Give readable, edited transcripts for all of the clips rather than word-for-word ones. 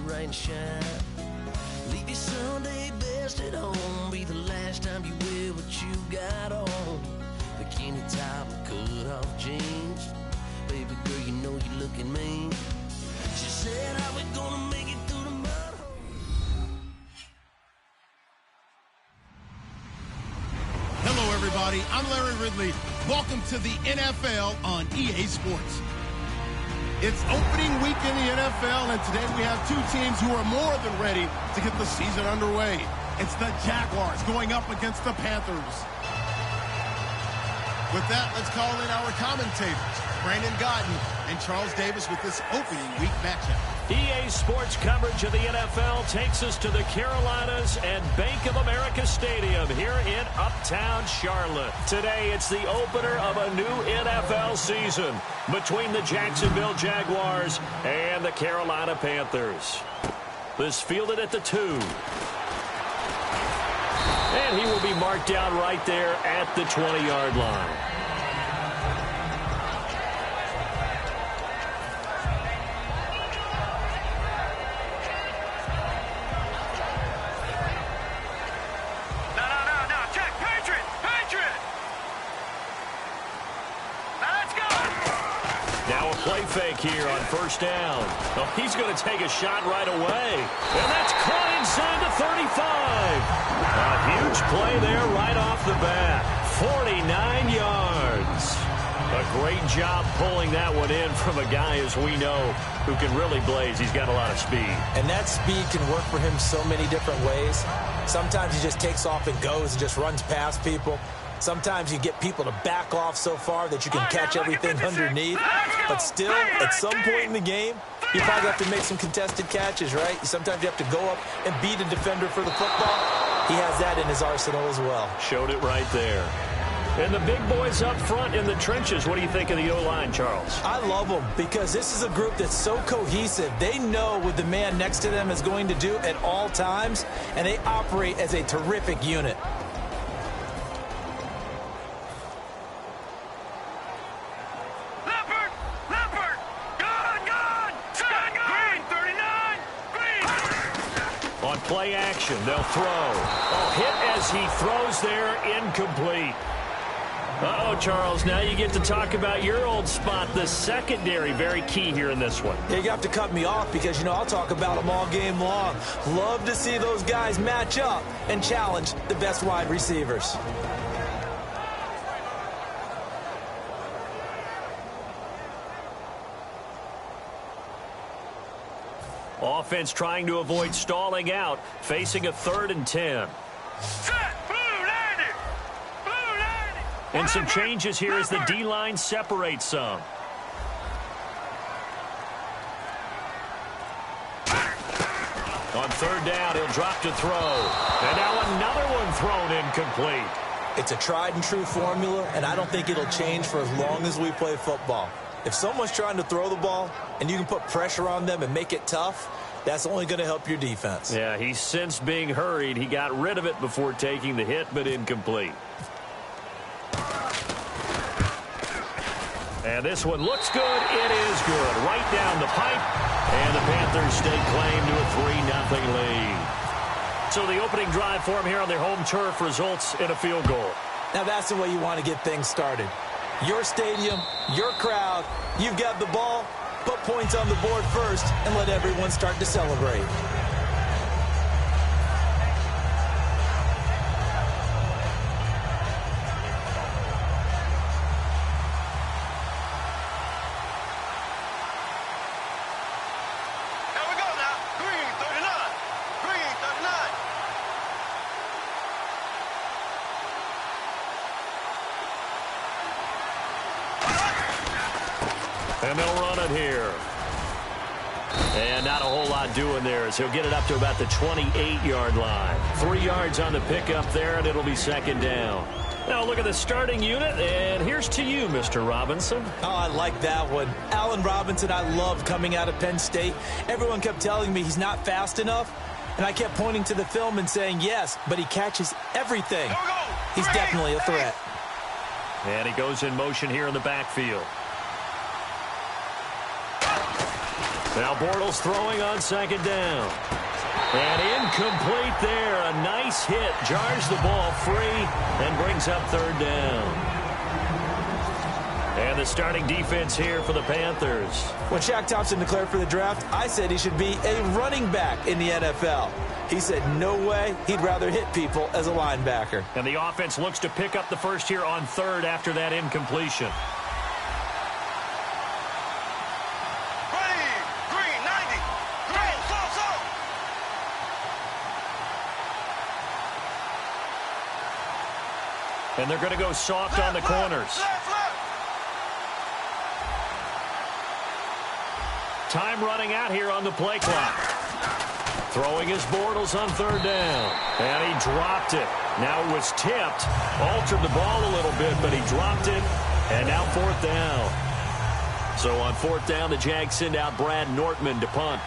right and shine. Leave your Sunday best at home. Be the last time you wear what you got on. Bikini top and cut off jeans. Baby girl, you know you looking mean. She said, how we gonna make it through the mud? Hello, everybody. I'm Larry Ridley. Welcome to the NFL on EA Sports. It's opening week in the NFL, and today we have two teams who are more than ready to get the season underway. It's the Jaguars going up against the Panthers. With that, let's call in our commentators, Brandon Godden and Charles Davis, with this opening week matchup. EA Sports coverage of the NFL takes us to the Carolinas and Bank of America Stadium here in Uptown Charlotte. Today, it's the opener of a new NFL season between the Jacksonville Jaguars and the Carolina Panthers. This fielded at the 2. And he will be marked down right there at the 20-yard line. Play fake here on first down. Oh, he's going to take a shot right away. And that's caught inside the 35. A huge play there right off the bat. 49 yards. A great job pulling that one in from a guy, as we know, who can really blaze. He's got a lot of speed. And that speed can work for him so many different ways. Sometimes he just takes off and goes and just runs past people. Sometimes you get people to back off so far that you can catch everything underneath. But still, at some point in the game, you probably have to make some contested catches, right? Sometimes you have to go up and beat a defender for the football. He has that in his arsenal as well. Showed it right there. And the big boys up front in the trenches. What do you think of the O-line, Charles? I love them because this is a group that's so cohesive. They know what the man next to them is going to do at all times, and they operate as a terrific unit. Play action. They'll throw. Oh, hit as he throws there. Incomplete. Uh-oh, Charles. Now you get to talk about your old spot, the secondary. Very key here in this one. Yeah, you have to cut me off because, you know, I'll talk about them all game long. Love to see those guys match up and challenge the best wide receivers. – Offense trying to avoid stalling out, facing a 3rd and 10. And some changes here as the D-line separates some. On 3rd down, he'll drop to throw. And now another one thrown incomplete. It's a tried and true formula, and I don't think it'll change for as long as we play football. If someone's trying to throw the ball and you can put pressure on them and make it tough, that's only going to help your defense. Yeah, he sensed being hurried. He got rid of it before taking the hit, but incomplete. And this one looks good. It is good. Right down the pipe. And the Panthers stake claim to a 3-0 lead. So the opening drive for them here on their home turf results in a field goal. Now that's the way you want to get things started. Your stadium, your crowd, you've got the ball, put points on the board first, and let everyone start to celebrate. And they'll run it here. And not a whole lot doing there as he'll get it up to about the 28-yard line. 3 yards on the pickup there, and it'll be 2nd down. Now look at the starting unit, and here's to you, Mr. Robinson. Oh, I like that one. Allen Robinson, I love coming out of Penn State. Everyone kept telling me he's not fast enough, and I kept pointing to the film and saying yes, but he catches everything. He's definitely a threat. And he goes in motion here in the backfield. Now Bortles throwing on second down. And incomplete there. A nice hit. Jars the ball free and brings up third down. And the starting defense here for the Panthers. When Shaq Thompson declared for the draft, I said he should be a running back in the NFL. He said no way, he'd rather hit people as a linebacker. And the offense looks to pick up the first here on third after that incompletion. Green, 90. Green, so. And they're going to go soft on the corners. Left. Time running out here on the play clock. Throwing his Bortles on third down. And he dropped it. Now it was tipped. Altered the ball a little bit, but he dropped it. And now fourth down. So on fourth down, the Jags send out Brad Nortman to punt.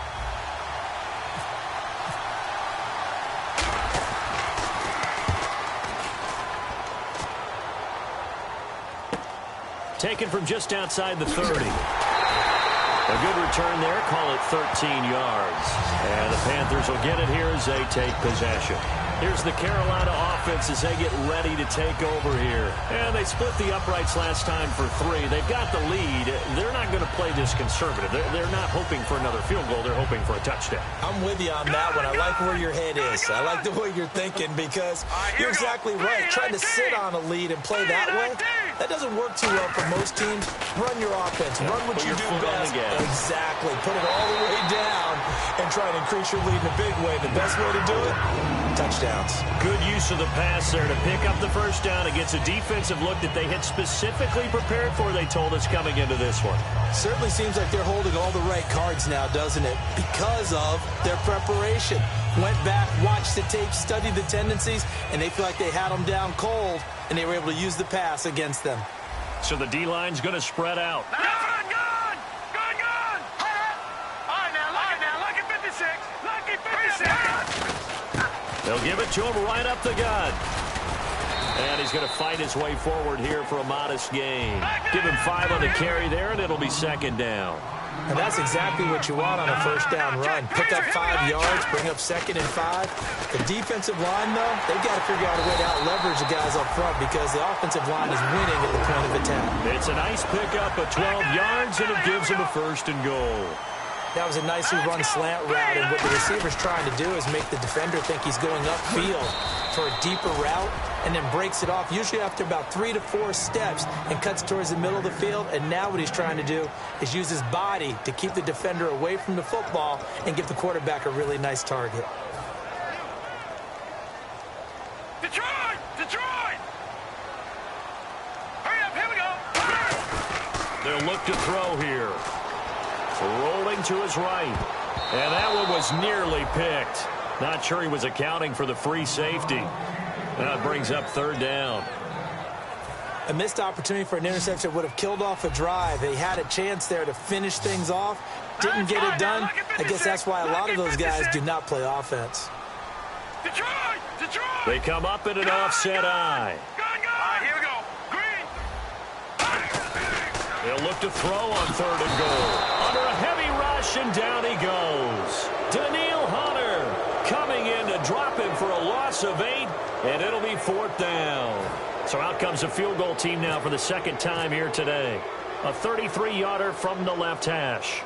Taken from just outside the 30. A good return there. Call it 13 yards. And the Panthers will get it here as they take possession. Here's the Carolina offense as they get ready to take over here. And they split the uprights last time for 3. They've got the lead. They're not going to play this conservative. They're not hoping for another field goal. They're hoping for a touchdown. I'm with you on that one. I like where your head is. I like the way you're thinking because you're exactly right. Trying to sit on a lead and play that way, that doesn't work too well for most teams. Run your offense. Run what you do best. Exactly. Put it all the way down and try to increase your lead in a big way. The best way to do it, touchdowns. Good use of the pass there to pick up the first down against a defensive look that they had specifically prepared for, they told us, coming into this one. Certainly seems like they're holding all the right cards now, doesn't it? Because of their preparation. Went back, watched the tape, studied the tendencies, and they feel like they had them down cold, and they were able to use the pass against them. So the D-line's going to spread out. Good. All right, now, lucky 56. Lucky 56. They'll give it to him right up the gut. And he's going to fight his way forward here for a modest gain. Give him 5 on the carry there, and it'll be second down. And that's exactly what you want on a first down run. Pick up 5 yards, bring up second and 5. The defensive line, though, they've got to figure out a way to out-leverage the guys up front because the offensive line is winning at the point of attack. It's a nice pickup of 12 yards, and it gives him a first and goal. That was a nicely run slant route, and what the receiver's trying to do is make the defender think he's going upfield for a deeper route and then breaks it off, usually after about 3 to 4 steps, and cuts towards the middle of the field. And now what he's trying to do is use his body to keep the defender away from the football and give the quarterback a really nice target. Detroit! Hurry up, here we go! They'll look to throw here. Rolling to his right. And that one was nearly picked. Not sure he was accounting for the free safety. That brings up third down. A missed opportunity for an interception would have killed off a drive. They had a chance there to finish things off. Didn't get it done. I guess that's why a lot of those guys do not play offense. Detroit! They come up in an offset eye. All right, here we go. Green! They'll look to throw on third and goal. Under a heavy rush, and down he goes. Daniil Hunter coming in to drop him for a loss of 8, and it'll be fourth down. So out comes a field goal team now for the second time here today. A 33-yarder from the left hash.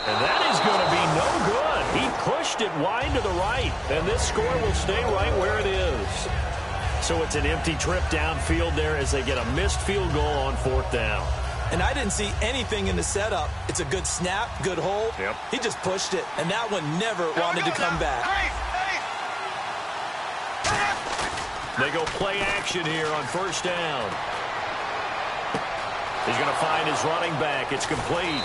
And that is going to be no good. He pushed it wide to the right, and this score will stay right where it is. So it's an empty trip downfield there as they get a missed field goal on fourth down. And I didn't see anything in the setup. It's a good snap, good hold. Yep. He just pushed it, and that one never wanted to come back. They go play action here on first down. He's going to find his running back. It's complete.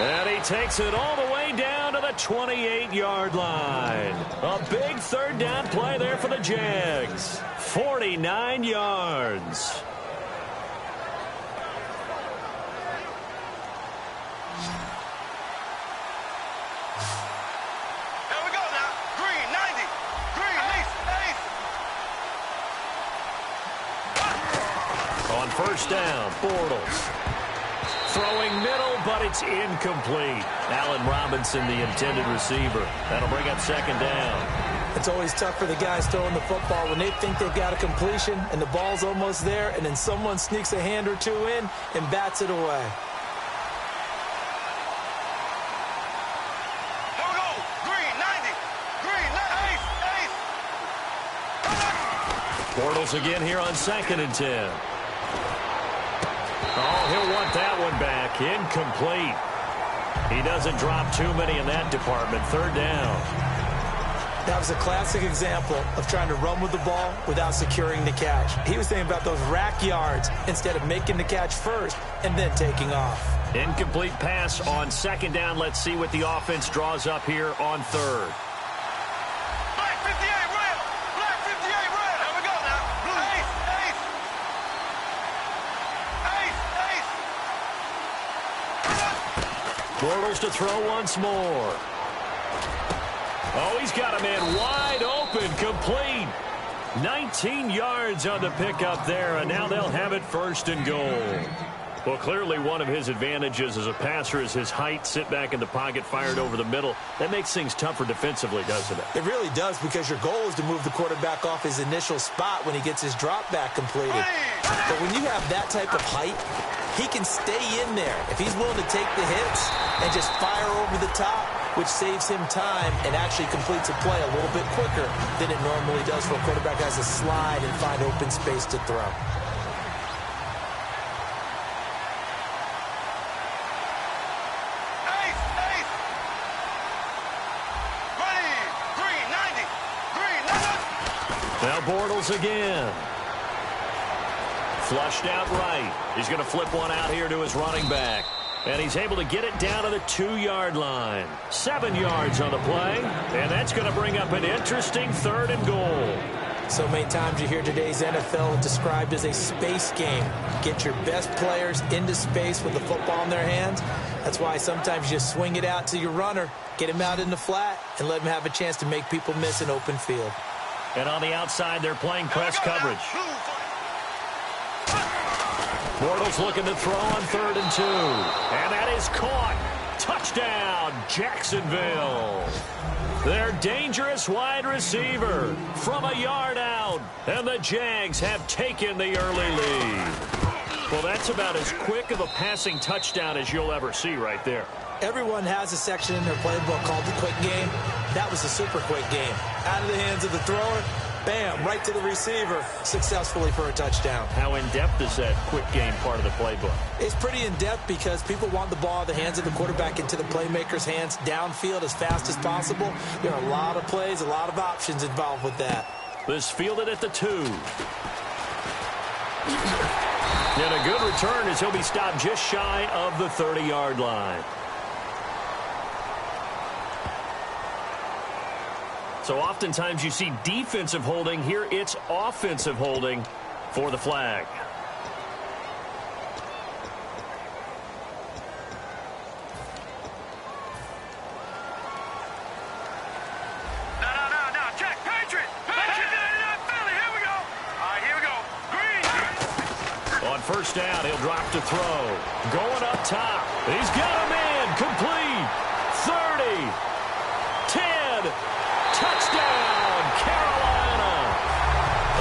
And he takes it all the way down to the 28-yard line. A big third down play there for the Jags. 49 yards. Here we go now. Green, 90. Green, lease, On first down, Bortles Throwing middle, but it's incomplete. Allen Robinson, the intended receiver. That'll bring up second down. It's always tough for the guys throwing the football when they think they've got a completion and the ball's almost there, and then someone sneaks a hand or two in and bats it away. Here we go. Green, 90. Green, ace, ace. Bortles again here on 2nd and 10. Oh, he'll want that one back. Incomplete. He doesn't drop too many in that department. 3rd down. That was a classic example of trying to run with the ball without securing the catch. He was thinking about those rack yards instead of making the catch first and then taking off. Incomplete pass on 2nd down. Let's see what the offense draws up here on 3rd. Black 58 rail. Black 58 rail. Here we go now. Ace, ace. Ace, ace. Bortles to throw once more. Oh, he's got a man wide open, complete. 19 yards on the pickup there, and now they'll have it 1st and goal. Well, clearly one of his advantages as a passer is his height. Sit back in the pocket, fired over the middle. That makes things tougher defensively, doesn't it? It really does, because your goal is to move the quarterback off his initial spot when he gets his drop back completed. But when you have that type of height, he can stay in there if he's willing to take the hits and just fire over the top, which saves him time and actually completes a play a little bit quicker than it normally does for a quarterback who has to slide and find open space to throw. Ace, ace. Ready. Green, 90. Green, 90. Now Bortles again. Flushed out right. He's going to flip one out here to his running back. And he's able to get it down to the 2-yard line. 7 yards on the play. And that's going to bring up an interesting 3rd and goal. So many times you hear today's NFL described as a space game. Get your best players into space with the football in their hands. That's why sometimes you just swing it out to your runner, get him out in the flat, and let him have a chance to make people miss an open field. And on the outside, they're playing press coverage. Bortles looking to throw on 3rd and 2. And that is caught. Touchdown, Jacksonville. Their dangerous wide receiver from a yard out. And the Jags have taken the early lead. Well, that's about as quick of a passing touchdown as you'll ever see right there. Everyone has a section in their playbook called the quick game. That was a super quick game. Out of the hands of the thrower, bam, right to the receiver, successfully for a touchdown. How in-depth is that quick game part of the playbook? It's pretty in-depth because people want the ball out of the hands of the quarterback into the playmaker's hands downfield as fast as possible. There are a lot of plays, a lot of options involved with that. This fielded at the 2. And a good return as he'll be stopped just shy of the 30-yard line. So oftentimes you see defensive holding. Here it's offensive holding for the flag. No. Check. Patriot. Philly. Here we go. All right, here we go. Green. On 1st down, he'll drop to throw. Going up top. He's got a man. Complete. 30. 10. Touchdown, Carolina.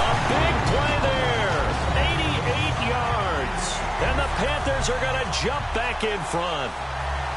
A big play there. 88 yards. And the Panthers are going to jump back in front.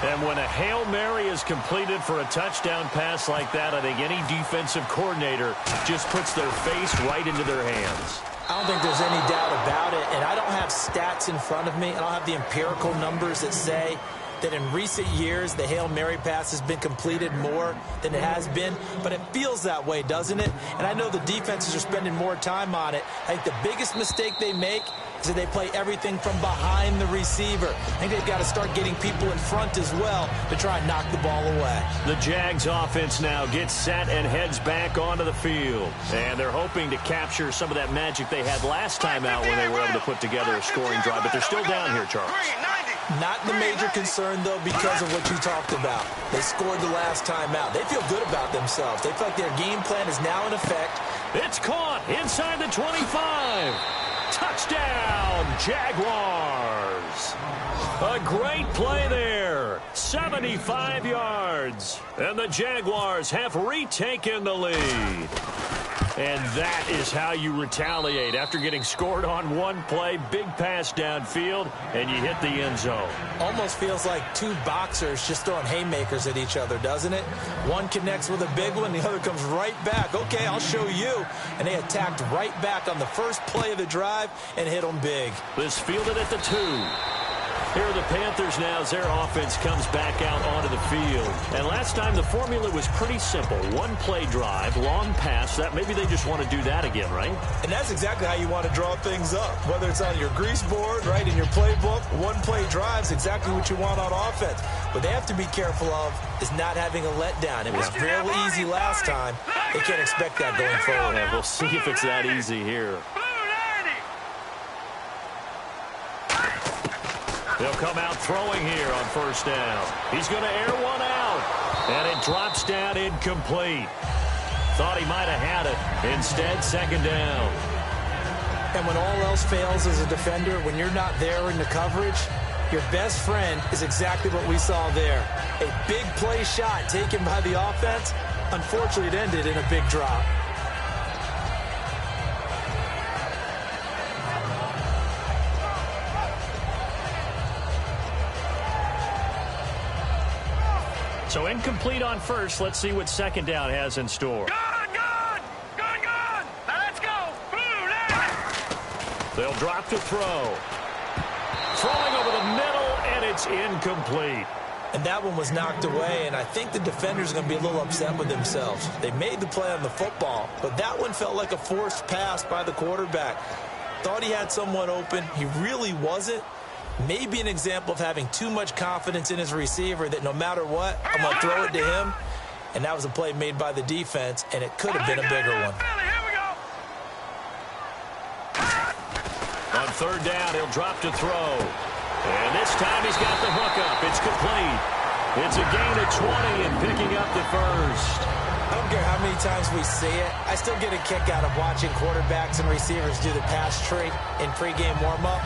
And when a Hail Mary is completed for a touchdown pass like that, I think any defensive coordinator just puts their face right into their hands. I don't think there's any doubt about it, and I don't have stats in front of me. I don't have the empirical numbers that say that in recent years the Hail Mary pass has been completed more than it has been, but it feels that way, doesn't it? And I know the defenses are spending more time on it. I think the biggest mistake they make is that they play everything from behind the receiver. I think they've got to start getting people in front as well to try and knock the ball away. The Jags offense now gets set and heads back onto the field. And they're hoping to capture some of that magic they had last time out when they were able to put together a scoring drive. But they're still down here, Charles. Not the major concern, though, because of what you talked about. They scored the last time out. They feel good about themselves. They feel like their game plan is now in effect. It's caught inside the 25. Touchdown, Jaguars. A great play there. 75 yards. And the Jaguars have retaken the lead. And that is how you retaliate after getting scored on one play, big pass downfield, and you hit the end zone. Almost feels like two boxers just throwing haymakers at each other, doesn't it? One connects with a big one, the other comes right back. Okay, I'll show you. And they attacked right back on the first play of the drive and hit them big. This fielded at the 2. Here are the Panthers now as their offense comes back out onto the field. And last time the formula was pretty simple. One play drive, long pass. That maybe they just want to do that again, right? And that's exactly how you want to draw things up. Whether it's on your grease board, right, in your playbook, one play drive's exactly what you want on offense. What they have to be careful of is not having a letdown. It was real easy last time. They can't expect that going forward. Yeah, we'll see if it's that easy here. They'll come out throwing here on first down. He's going to air one out. And it drops down incomplete. Thought he might have had it. Instead, second down. And when all else fails as a defender, when you're not there in the coverage, your best friend is exactly what we saw there. A big play shot taken by the offense. Unfortunately, it ended in a big drop. So incomplete on first. Let's see what second down has in store. Good! Now let's go! They'll drop to throw. Throwing over the middle, and it's incomplete. And that one was knocked away, and I think the defenders are going to be a little upset with themselves. They made the play on the football, but that one felt like a forced pass by the quarterback. Thought he had someone open. He really wasn't. Maybe an example of having too much confidence in his receiver that no matter what, I'm going to throw it to him. And that was a play made by the defense, and it could have been a bigger one. On third down, he'll drop to throw. And this time he's got the hook up. It's complete. It's a gain of 20 and picking up the first. I don't care how many times we see it. I still get a kick out of watching quarterbacks and receivers do the pass trick in pregame warm-up.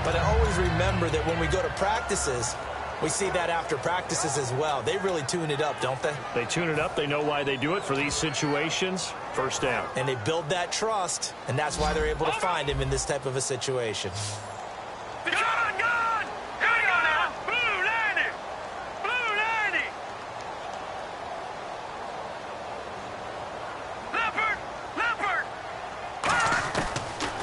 But I always remember that when we go to practices, we see that after practices as well. They really tune it up, don't they? They tune it up. They know why they do it for these situations. First down. And they build that trust, and that's why they're able to find him in this type of a situation. Here we go now. Blue 90. Leopard.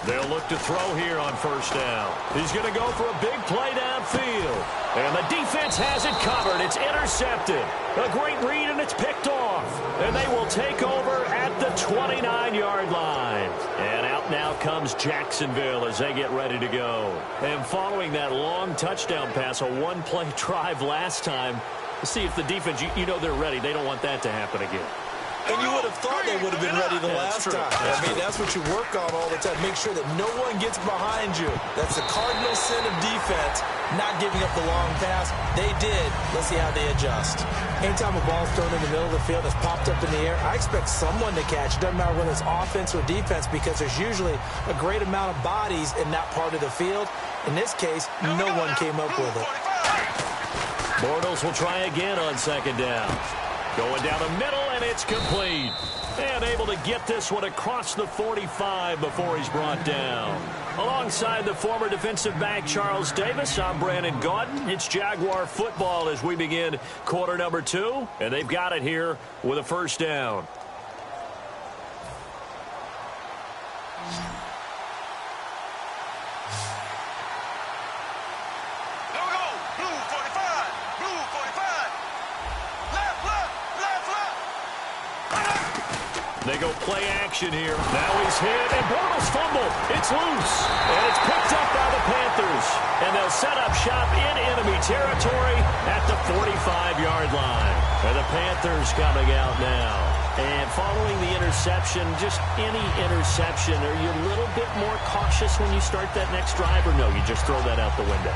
They'll look to throw here on first down. He's going to go for a big play downfield. And the defense has it covered. It's intercepted. A great read, and it's picked off. And they will take over at the 29-yard line. And out now comes Jacksonville as they get ready to go. And following that long touchdown pass, a one-play drive last time, see if the defense, you know they're ready. They don't want that to happen again. And you would have thought they would have been ready the last time. I mean, that's what you work on all the time. Make sure that no one gets behind you. That's the cardinal sin of defense, not giving up the long pass. They did. Let's see how they adjust. Anytime a ball's thrown in the middle of the field that's popped up in the air, I expect someone to catch. It doesn't matter whether it's offense or defense, because there's usually a great amount of bodies in that part of the field. In this case, no one came up with it. Bortles will try again on second down. Going down the middle, and it's complete. And able to get this one across the 45 before he's brought down. Alongside the former defensive back Charles Davis, I'm Brandon Gaudin. It's Jaguar football as we begin quarter number 2. And they've got it here with a first down. They go play action here. Now he's hit, and Bortles fumble. It's loose, and it's picked up by the Panthers. And they'll set up shop in enemy territory at the 45-yard line. And the Panthers coming out now. And following the interception, just any interception, are you a little bit more cautious when you start that next drive, or no, you just throw that out the window?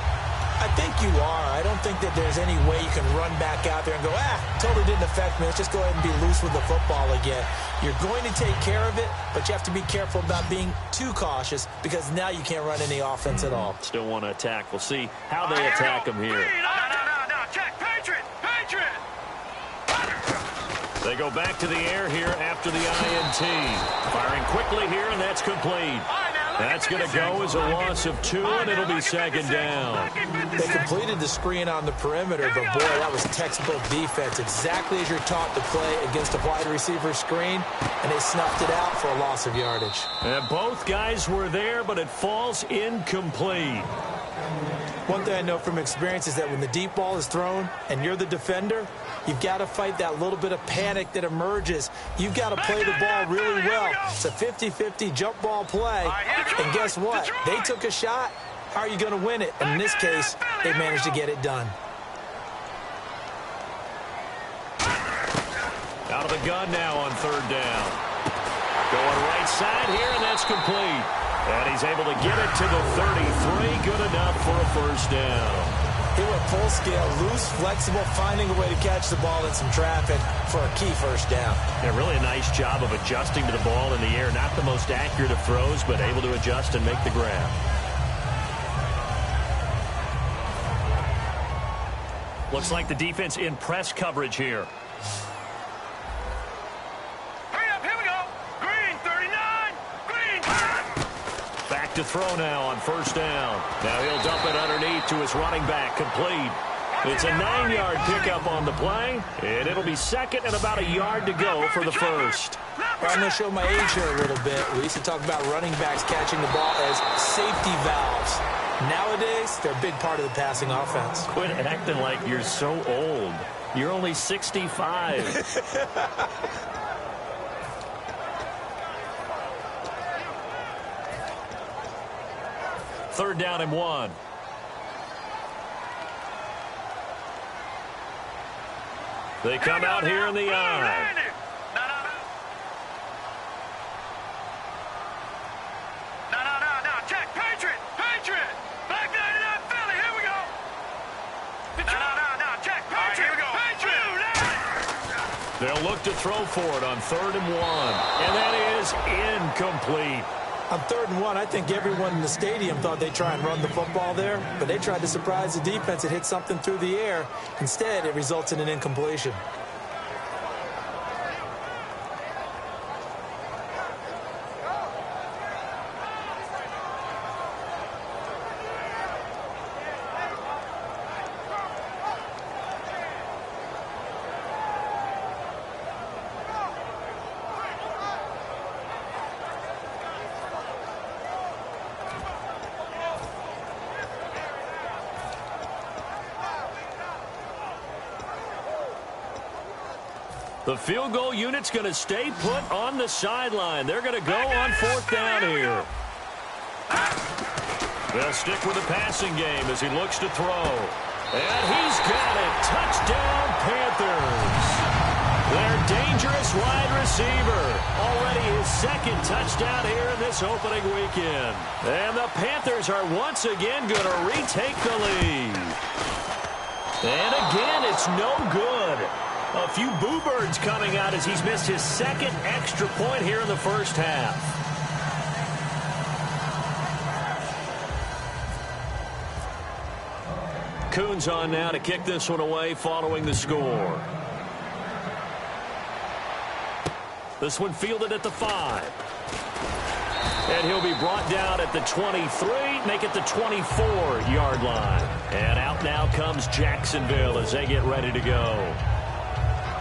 I think you are. I don't think that there's any way you can run back out there and go, totally didn't affect me. Let's just go ahead and be loose with the football again. You're going to take care of it, but you have to be careful about being too cautious because now you can't run any offense at all. Still want to attack. We'll see how they attack them here. No, check. Patriot. They go back to the air here after the INT. Firing quickly here, and that's complete. That's going to go as a loss of 2, and it'll be second down. They completed the screen on the perimeter, but boy, that was textbook defense. Exactly as you're taught to play against a wide receiver screen, and they snuffed it out for a loss of yardage. And both guys were there, but it falls incomplete. One thing I know from experience is that when the deep ball is thrown and you're the defender, you've got to fight that little bit of panic that emerges. You've got to play the ball really well. It's a 50-50 jump ball play. And guess what? They took a shot. How are you going to win it? And in this case, they managed to get it done. Out of the gun now on third down. Going right side here, and that's complete. And he's able to get it to the 33. Good enough for a first down. He went full scale, loose, flexible, finding a way to catch the ball in some traffic for a key first down. Yeah, really a nice job of adjusting to the ball in the air. Not the most accurate of throws, but able to adjust and make the grab. Looks like the defense in press coverage here. Hurry up, here we go. Green, 39. Green. Back to throw now on first down. Now he'll dump it underneath to his running back, complete. It's a 9-yard pickup on the play, and it'll be second and about a yard to go for the first. Well, I'm going to show my age here a little bit. We used to talk about running backs catching the ball as safety valves. Nowadays, they're a big part of the passing offense. Quit acting like you're so old. You're only 65. Third down and 1. They come out here in the eye. No. Check. Patriot. Black 99 Philly. Here we go. No. Check. Patriot. Here we go. Patriot. They'll look to throw for it on third and 1. And that is incomplete. On third and 1, I think everyone in the stadium thought they'd try and run the football there, but they tried to surprise the defense and hit something through the air. Instead, it results in an incompletion. The field goal unit's going to stay put on the sideline. They're going to go on fourth down here. They'll stick with the passing game as he looks to throw. And he's got it. Touchdown, Panthers. Their dangerous wide receiver. Already his second touchdown here in this opening weekend. And the Panthers are once again going to retake the lead. And again, it's no good. A few boo birds coming out as he's missed his second extra point here in the first half. Coons on now to kick this one away following the score. This one fielded at the 5. And he'll be brought down at the 23, make it the 24-yard line. And out now comes Jacksonville as they get ready to go.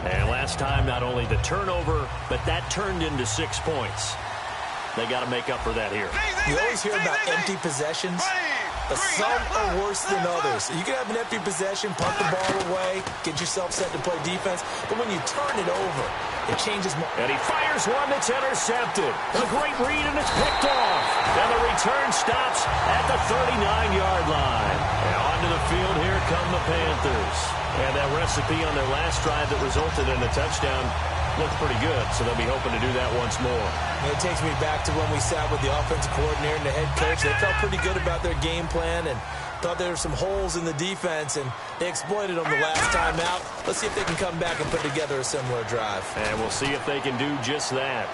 And last time, not only the turnover, but that turned into 6 points. They got to make up for that here. You always hear about empty possessions, but some are worse than others. You can have an empty possession, punt the ball away, get yourself set to play defense, but when you turn it over, it changes more. And he fires one that's intercepted. A great read, and it's picked off. And the return stops at the 39-yard line. And onto the field here come the Panthers. And that recipe on their last drive that resulted in a touchdown looked pretty good, so they'll be hoping to do that once more. And it takes me back to when we sat with the offensive coordinator and the head coach. They felt pretty good about their game plan, and Thought there were some holes in the defense, and they exploited them the last time out. Let's see if they can come back and put together a similar drive. And we'll see if they can do just that.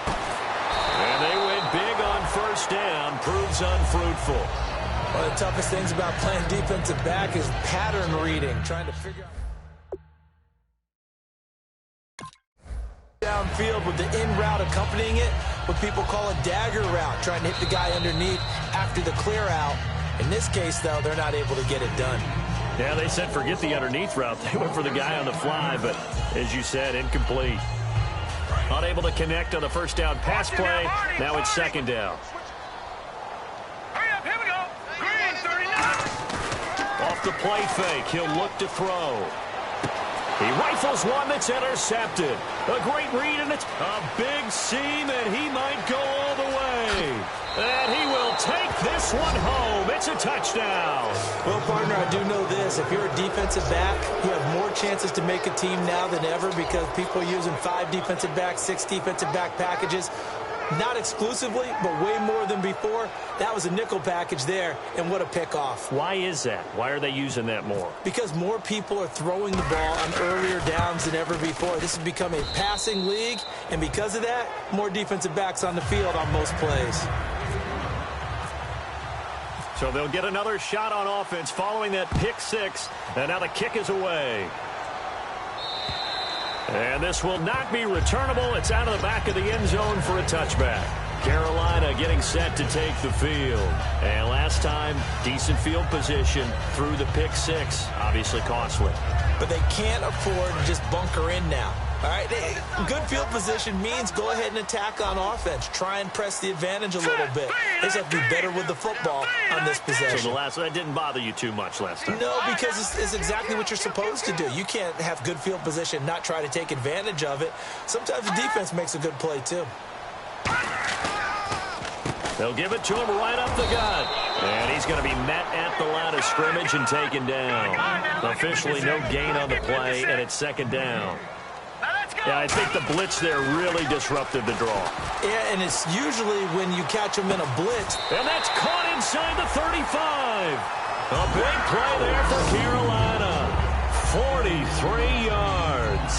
And they went big on first down. Proves unfruitful. One of the toughest things about playing defensive back is pattern reading, trying to figure out downfield with the in route accompanying it, what people call a dagger route, trying to hit the guy underneath after the clear out. In this case, though, they're not able to get it done. Yeah, they said forget the underneath route. They went for the guy on the fly, but as you said, incomplete. Unable to connect on the first down pass play. Now it's second down. Hurry up, here we go. Green, 39. Off the play fake, he'll look to throw. He rifles one that's intercepted. A great read, and it's a big seam, and he might go all the way. And he will take this one home. It's a touchdown. Well, partner, I do know this. If you're a defensive back, you have more chances to make a team now than ever because people are using 5 defensive backs, 6 defensive back packages. Not exclusively, but way more than before. That was a nickel package there, and what a pickoff. Why is that? Why are they using that more? Because more people are throwing the ball on earlier downs than ever before. This has become a passing league, and because of that, more defensive backs on the field on most plays. So they'll get another shot on offense following that pick 6, and now the kick is away. And this will not be returnable. It's out of the back of the end zone for a touchback. Carolina getting set to take the field. And last time, decent field position through the pick 6. Obviously costly. But they can't afford to just bunker in now. All right, good field position means go ahead and attack on offense. Try and press the advantage a little bit. They just have to be better with the football on this possession. So that didn't bother you too much last time? No, because it's exactly what you're supposed to do. You can't have good field position, not try to take advantage of it. Sometimes the defense makes a good play, too. They'll give it to him right up the gut. And he's going to be met at the line of scrimmage and taken down. Officially no gain on the play, and it's second down. Yeah, I think the blitz there really disrupted the draw. Yeah, and it's usually when you catch them in a blitz. And that's caught inside the 35. A big play there for Carolina. 43 yards.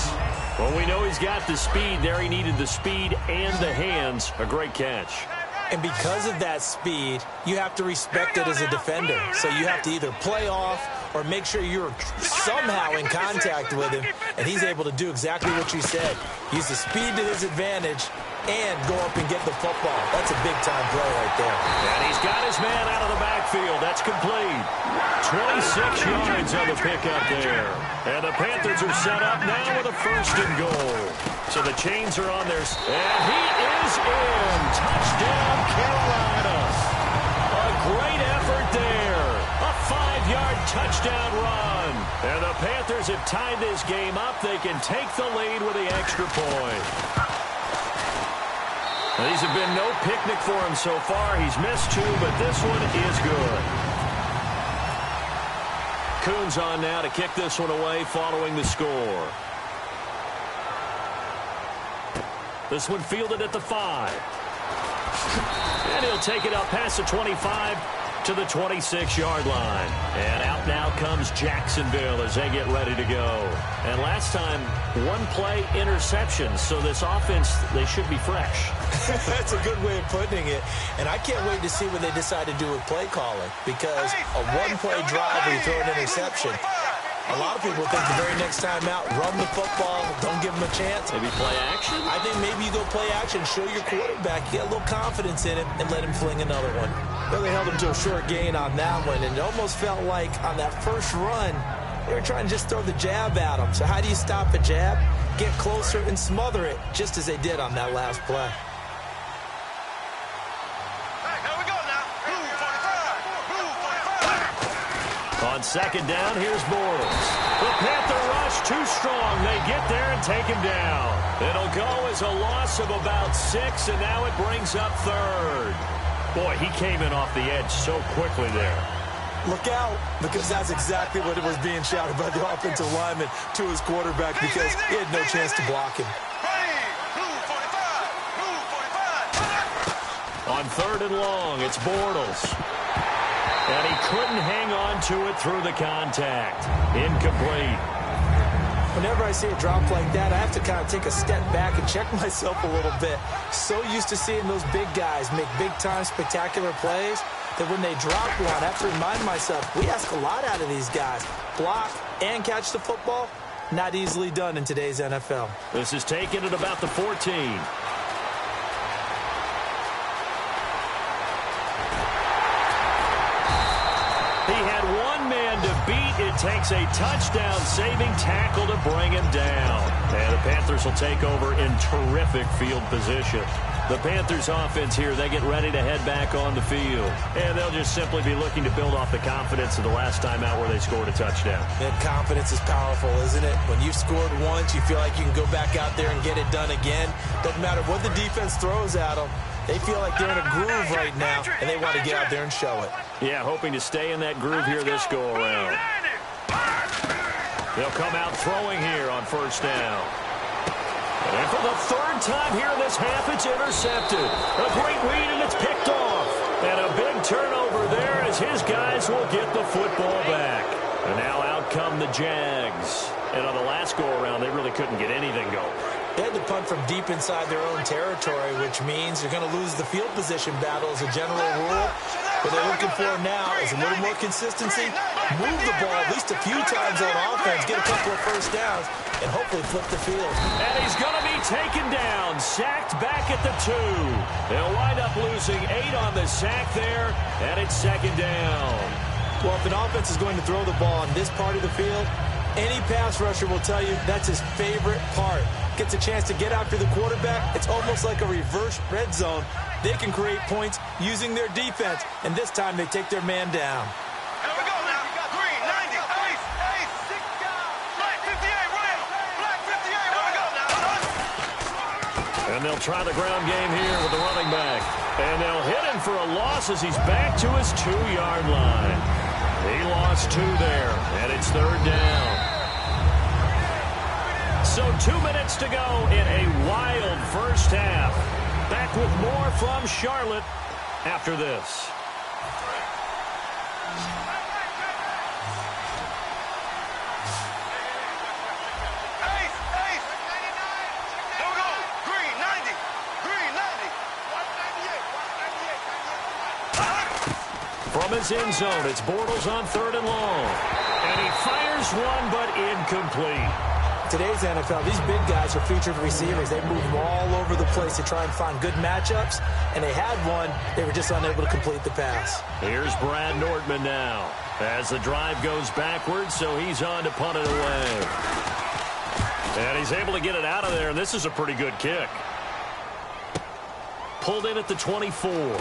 Well, we know he's got the speed there. He needed the speed and the hands. A great catch. And because of that speed, you have to respect it as a defender. So you have to either play off or make sure you're somehow in contact with him, and he's able to do exactly what you said. Use the speed to his advantage and go up and get the football. That's a big-time play right there. And he's got his man out of the backfield. That's complete. 26 yards on the pickup there. And the Panthers are set up now with a 1st and goal. So the chains are on theirs. And he is in. Touchdown, Carolina. A great effort there. A 5-yard touchdown run. And the Panthers have tied this game up. They can take the lead with the extra point. Now, these have been no picnic for him so far. He's missed 2, but this one is good. Coons on now to kick this one away following the score. This one fielded at the 5. And he'll take it up past the 25 to the 26-yard line. And out now comes Jacksonville as they get ready to go. And last time, 1-play interception. So this offense, they should be fresh. That's a good way of putting it. And I can't wait to see what they decide to do with play calling. Because a 1-play drive where you throw an interception, a lot of people think the very next time out, run the football, don't give them a chance. Maybe play action? I think maybe you go play action, show your quarterback, you get a little confidence in him, and let him fling another one. Well, they held him to a short gain on that one, and it almost felt like on that first run, they were trying to just throw the jab at him. So how do you stop a jab? Get closer and smother it, just as they did on that last play. On second down, here's Bortles. The Panther rush too strong. They get there and take him down. It'll go as a loss of about 6, and now it brings up 3rd. Boy, he came in off the edge so quickly there. Look out, because that's exactly what it was being shouted by the offensive lineman to his quarterback because he had no chance to block him. On 3rd and long, it's Bortles. And he couldn't hang on to it through the contact. Incomplete. Whenever I see a drop like that, I have to kind of take a step back and check myself a little bit. So used to seeing those big guys make big-time spectacular plays that when they drop one, I have to remind myself, we ask a lot out of these guys. Block and catch the football, not easily done in today's NFL. This is taken at about the 14. He had one man to beat. It takes a touchdown-saving tackle to bring him down. And the Panthers will take over in terrific field position. The Panthers offense here, they get ready to head back on the field. And they'll just simply be looking to build off the confidence of the last time out where they scored a touchdown. That confidence is powerful, isn't it? When you've scored once, you feel like you can go back out there and get it done again. Doesn't matter what the defense throws at them. They feel like they're in a groove right now, and they want to get out there and show it. Yeah, hoping to stay in that groove here this go-around. They'll come out throwing here on first down. And for the third time here in this half, it's intercepted. A great read, and it's picked off. And a big turnover there as his guys will get the football back. And now out come the Jags. And on the last go-around, they really couldn't get anything going. They had to punt from deep inside their own territory, which means you're going to lose the field position battle as a general rule. What they're looking for now is a little more consistency, move the ball at least a few times on offense, get a couple of first downs, and hopefully flip the field. And he's going to be taken down, sacked back at the 2. They'll wind up losing 8 on the sack there, and it's second down. Well, if an offense is going to throw the ball on this part of the field, any pass rusher will tell you that's his favorite part. Gets a chance to get after the quarterback. It's almost like a reverse red zone. They can create points using their defense, and this time they take their man down. Here we go now. Green, 90, ace, black 58, Rail, black 58, here we go now. And they'll try the ground game here with the running back. And they'll hit him for a loss as he's back to his 2-yard line. He lost 2 there, and it's third down. So 2 minutes to go in a wild first half. Back with more from Charlotte after this. Ace, ace. Here we go. Green, 90, green, 90. 198. From his end zone, it's Bortles on 3rd and long. And he fires one, but incomplete. Today's NFL, these big guys are featured receivers. They move them all over the place to try and find good matchups, and they had one. They were just unable to complete the pass. Here's Brad Nordman now as the drive goes backwards, so he's on to punt it away. And he's able to get it out of there, and this is a pretty good kick. Pulled in at the 24. 12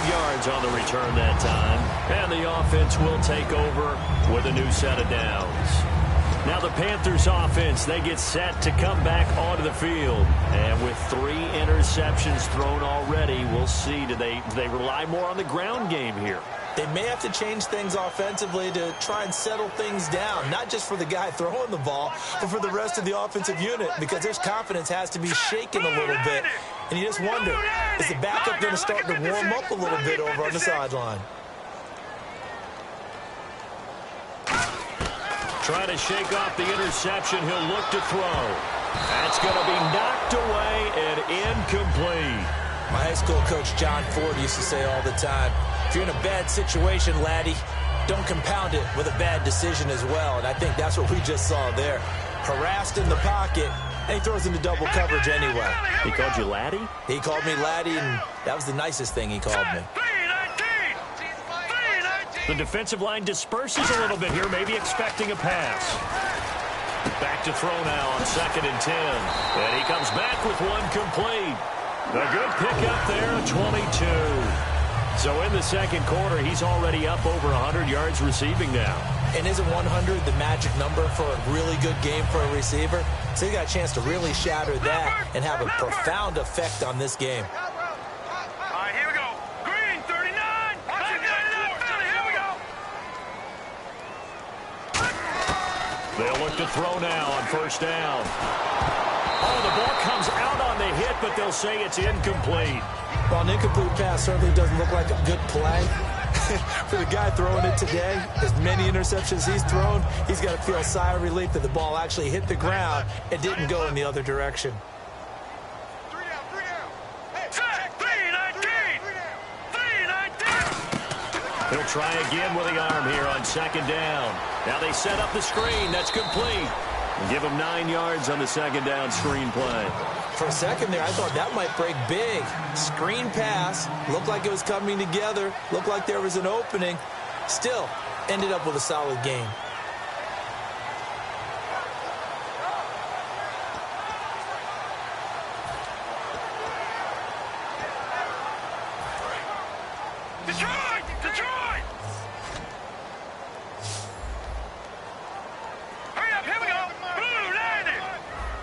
yards on the return that time, and the offense will take over with a new set of downs. Now the Panthers offense, they get set to come back onto the field. And with 3 interceptions thrown already, we'll see, do they rely more on the ground game here? They may have to change things offensively to try and settle things down, not just for the guy throwing the ball, but for the rest of the offensive unit, because their confidence has to be shaken a little bit. And you just wonder, is the backup going to start to warm up a little bit over on the sideline? Trying to shake off the interception. He'll look to throw. That's going to be knocked away and incomplete. My high school coach, John Ford, used to say all the time, if you're in a bad situation, laddie, don't compound it with a bad decision as well. And I think that's what we just saw there. Harassed in the pocket, and he throws into double coverage anyway. He called you laddie? He called me laddie, and that was the nicest thing he called me. The defensive line disperses a little bit here, maybe expecting a pass. Back to throw now on 2nd and 10. And he comes back with one complete. A good pickup there, 22. So in the second quarter, he's already up over 100 yards receiving now. And isn't 100 the magic number for a really good game for a receiver? So he got a chance to really shatter that and have a profound effect on this game. They'll look to throw now on first down. Oh, the ball comes out on the hit, but they'll say it's incomplete. Well, an incomplete pass certainly doesn't look like a good play. For the guy throwing it today, as many interceptions he's thrown, he's got to feel a sigh of relief that the ball actually hit the ground and didn't go in the other direction. He'll try again with the arm here on second down. Now they set up the screen. That's complete. Give him 9 yards on the second down screen play. For a second there, I thought that might break big. Screen pass. Looked like it was coming together. Looked like there was an opening. Still, ended up with a solid game. Detroit! Detroit! Hurry up, here we go! Blue, landing!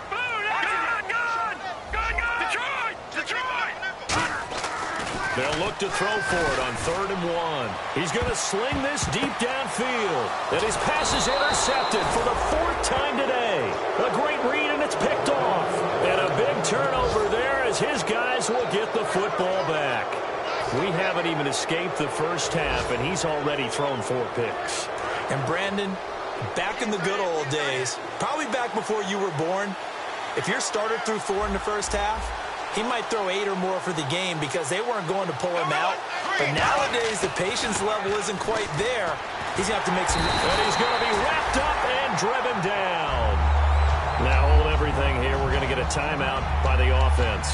Blue, landing! Good! Detroit! Detroit! They'll look to throw for it on 3rd and 1. He's going to sling this deep downfield. And his pass is intercepted for the 4th time today. A great read, and it's picked off. And a big turnover there as his guys will get the football back. We haven't even escaped the first half, and he's already thrown 4 picks. And Brandon, back in the good old days, probably back before you were born, if your starter threw 4 in the first half, he might throw 8 or more for the game because they weren't going to pull him out. But nowadays, the patience level isn't quite there. He's going to have to make some... And he's going to be wrapped up and driven down. Now hold everything here. We're going to get a timeout by the offense.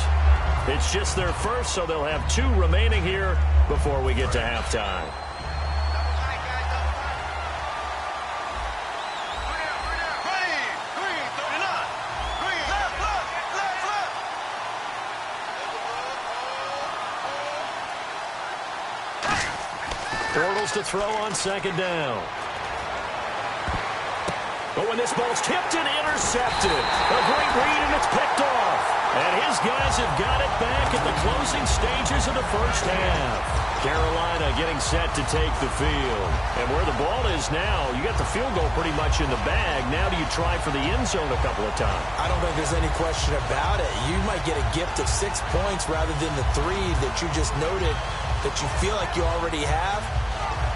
It's just their first, so they'll have 2 remaining here before we get to halftime. Bortles to throw on second down. But when this ball's tipped and intercepted, a great read, and it's picked off. And his guys have got it back at the closing stages of the first half. Carolina getting set to take the field. And where the ball is now, you got the field goal pretty much in the bag. Now do you try for the end zone a couple of times? I don't think there's any question about it. You might get a gift of 6 points rather than the 3 that you just noted that you feel like you already have.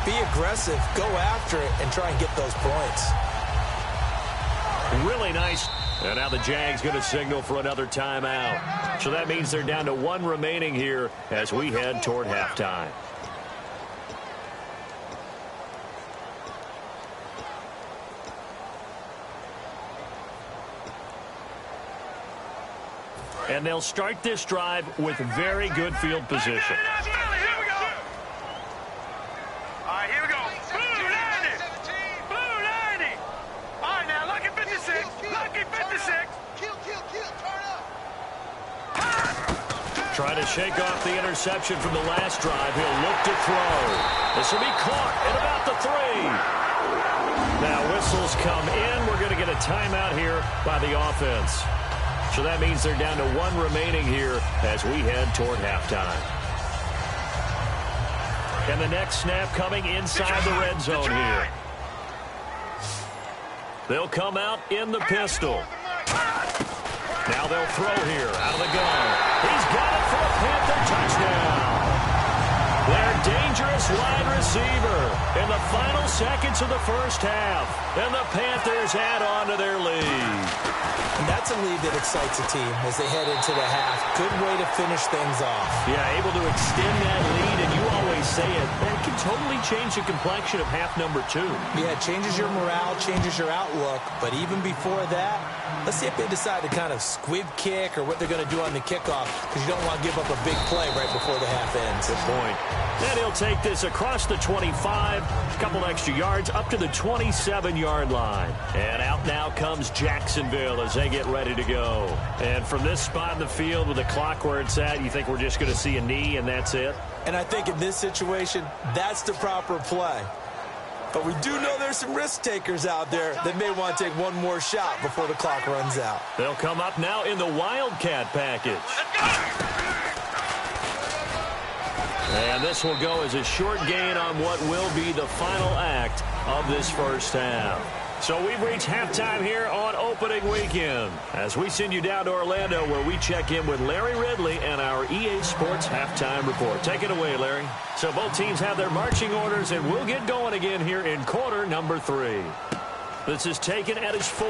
Be aggressive, go after it, and try and get those points. Really nice. And now the Jags going to signal for another timeout. So that means they're down to 1 remaining here as we head toward halftime. And they'll start this drive with very good field position. Trying to shake off the interception from the last drive. He'll look to throw. This will be caught at about the 3. Now whistles come in. We're going to get a timeout here by the offense. So that means they're down to 1 remaining here as we head toward halftime. And the next snap coming inside the red zone here. They'll come out in the pistol. Now they'll throw here out of the gun. He's got it for a Panther touchdown. Their dangerous wide receiver in the final seconds of the first half. And the Panthers add on to their lead. And that's a lead that excites a team as they head into the half. Good way to finish things off. Yeah, able to extend that lead, and you always say it, that can totally change the complexion of half number 2. Yeah, it changes your morale, changes your outlook. But even before that, let's see if they decide to kind of squib kick or what they're going to do on the kickoff, because you don't want to give up a big play right before the half ends. Good point. And he'll take this across the 25, a couple extra yards, up to the 27-yard line. And out now comes Jacksonville as they get ready to go. And from this spot in the field with the clock where it's at, you think we're just going to see a knee and that's it? And I think in this situation, that's the proper play. But we do know there's some risk takers out there that may want to take one more shot before the clock runs out. They'll come up now in the Wildcat package. And this will go as a short gain on what will be the final act of this first half. So we've reached halftime here on opening weekend as we send you down to Orlando where we check in with Larry Ridley and our EA Sports halftime report. Take it away, Larry. So both teams have their marching orders, and we'll get going again here in quarter number 3. This is taken at his 4.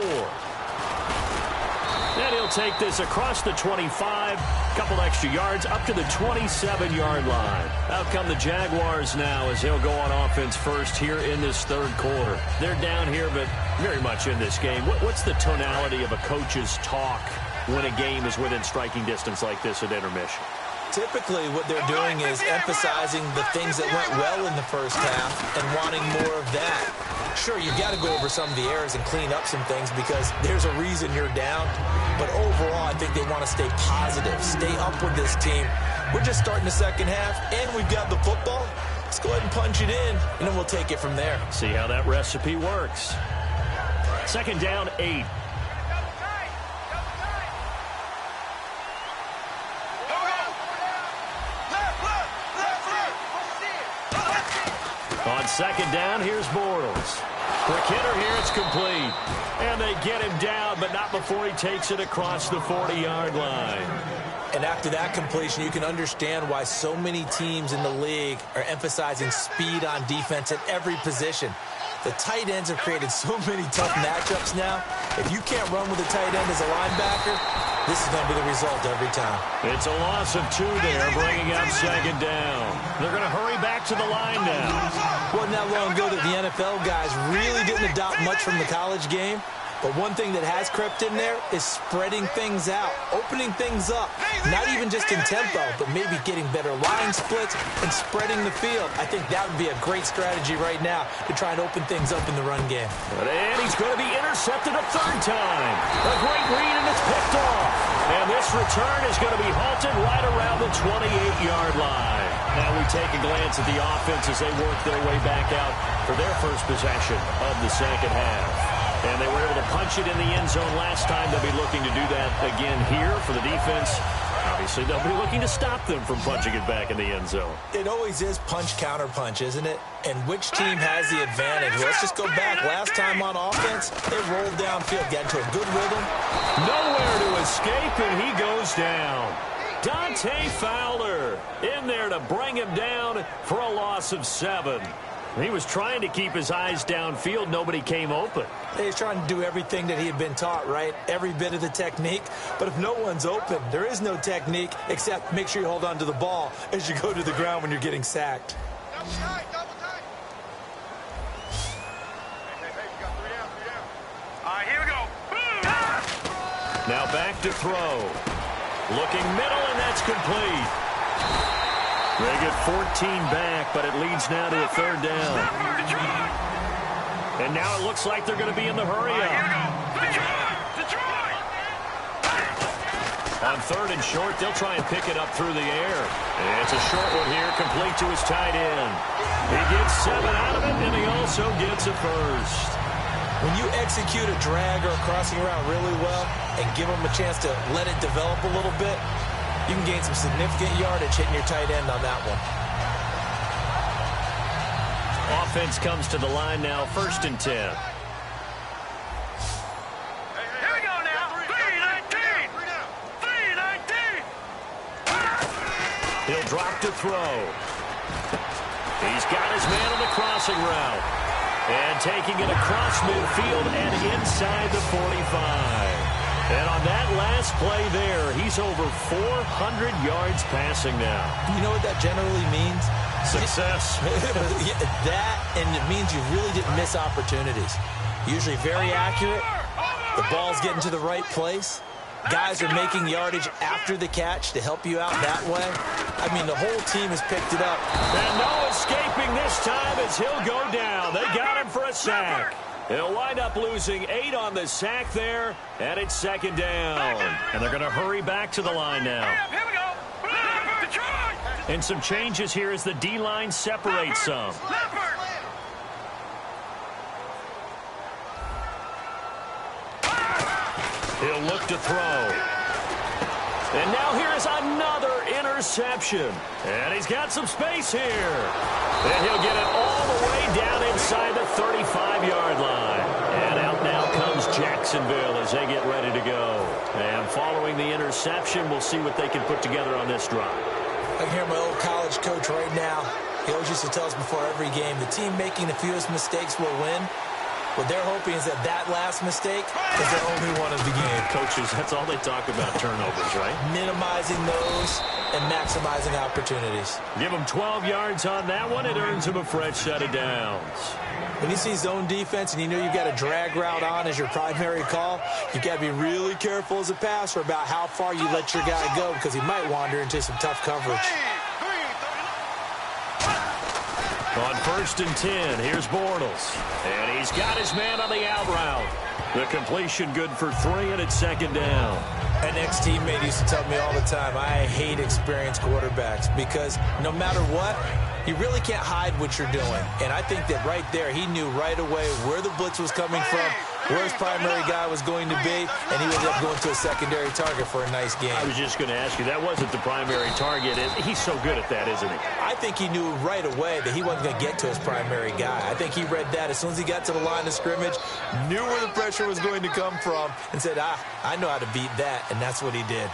And he'll take this across the 25, couple extra yards, up to the 27-yard line. Out come the Jaguars now as he'll go on offense first here in this third quarter. They're down here, but very much in this game. What's the tonality of a coach's talk when a game is within striking distance like this at intermission? Typically, what they're doing is emphasizing the things that went well in the first half and wanting more of that. Sure, you've got to go over some of the errors and clean up some things because there's a reason you're down. But overall, I think they want to stay positive, stay up with this team. We're just starting the second half, and we've got the football. Let's go ahead and punch it in, and then we'll take it from there. See how that recipe works. Second down, 8. On second down, here's Bortles. Quick hitter here, it's complete. And they get him down, but not before he takes it across the 40-yard line. And after that completion, you can understand why so many teams in the league are emphasizing speed on defense at every position. The tight ends have created so many tough matchups now. If you can't run with a tight end as a linebacker, this is going to be the result every time. It's a loss of 2 there, bringing up second down. They're going to hurry back to the line now. Wasn't that long ago that the NFL guys really didn't adopt much from the college game. But one thing that has crept in there is spreading things out, opening things up, not even just in tempo, but maybe getting better line splits and spreading the field. I think that would be a great strategy right now to try and open things up in the run game. And he's going to be intercepted a third time. A great read, and it's picked off. And this return is going to be halted right around the 28-yard line. Now we take a glance at the offense as they work their way back out for their first possession of the second half. And they were able to punch it in the end zone last time. They'll be looking to do that again here for the defense. Obviously, they'll be looking to stop them from punching it back in the end zone. It always is punch-counter-punch, isn't it? And which team has the advantage? Well, let's just go back. Last time on offense, they rolled downfield, got into a good rhythm. Nowhere to escape, and he goes down. Dante Fowler in there to bring him down for a loss of 7. He was trying to keep his eyes downfield. Nobody came open. He's trying to do everything that he had been taught, right? Every bit of the technique. But if no one's open, there is no technique except make sure you hold on to the ball as you go to the ground when you're getting sacked. Double tight, double tight. Hey, you got 3 down, 3 down. All right, here we go. Now back to throw. Looking middle, and that's complete. They get 14 back, but it leads now to a third down. And now it looks like they're going to be in the hurry-up. On third and short, they'll try and pick it up through the air. And it's a short one here, complete to his tight end. He gets 7 out of it, and he also gets a first. When you execute a drag or a crossing route really well and give them a chance to let it develop a little bit, you can gain some significant yardage hitting your tight end on that one. Offense comes to the line now, 1st and 10. Here we go now. 3-19. 3-19. He'll drop to throw. He's got his man on the crossing route. And taking it across midfield and inside the 45. And on that last play there, he's over 400 yards passing now. Do you know what that generally means? Success. That, and it means you really didn't miss opportunities. Usually very accurate. The ball's getting to the right place. Guys are making yardage after the catch to help you out that way. I mean, the whole team has picked it up. And no escaping this time as he'll go down. They got him for a sack. He'll wind up losing 8 on the sack there, and it's second down. And they're going to hurry back to the line now. Here we go. And some changes here as the D-line separates some. He'll look to throw. And now here's another interception. And he's got some space here. And he'll get it all the way down inside the 35-yard line. And out Jacksonville as they get ready to go. And following the interception, we'll see what they can put together on this drive. I can hear my old college coach right now. He always used to tell us before every game, the team making the fewest mistakes will win. What they're hoping is that last mistake is their only one of the game. Coaches, that's all they talk about, turnovers, right? Minimizing those and maximizing opportunities. Give them 12 yards on that one. It earns them a fresh set of downs. When you see zone defense and you know you've got a drag route on as your primary call, you've got to be really careful as a passer about how far you let your guy go because he might wander into some tough coverage. On 1st and 10, here's Bortles. And he's got his man on the out route. The completion good for 3, and it's 2nd down. An ex-teammate used to tell me all the time, I hate experienced quarterbacks because no matter what, you really can't hide what you're doing. And I think that right there, he knew right away where the blitz was coming from, where his primary guy was going to be, and he ended up going to a secondary target for a nice game. I was just going to ask you, that wasn't the primary target. He's so good at that, isn't he? I think he knew right away that he wasn't going to get to his primary guy. I think he read that as soon as he got to the line of scrimmage, knew where the pressure was going to come from, and said, I know how to beat that, and that's what he did.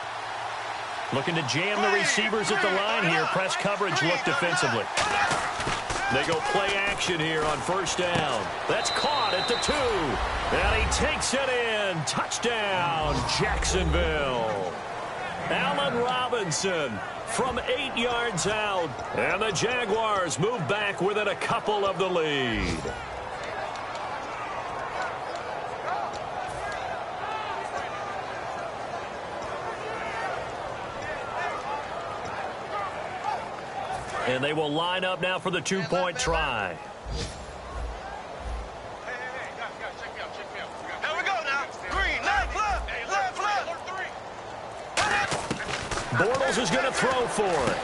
Looking to jam the receivers at the line here. Press coverage look defensively. They go play action here on 1st down. That's caught at the 2. And he takes it in. Touchdown, Jacksonville. Allen Robinson from 8 yards out. And the Jaguars move back within a couple of the lead. And they will line up now for the 2-point try. Here we go now. Green, left. Bortles is going to throw for it.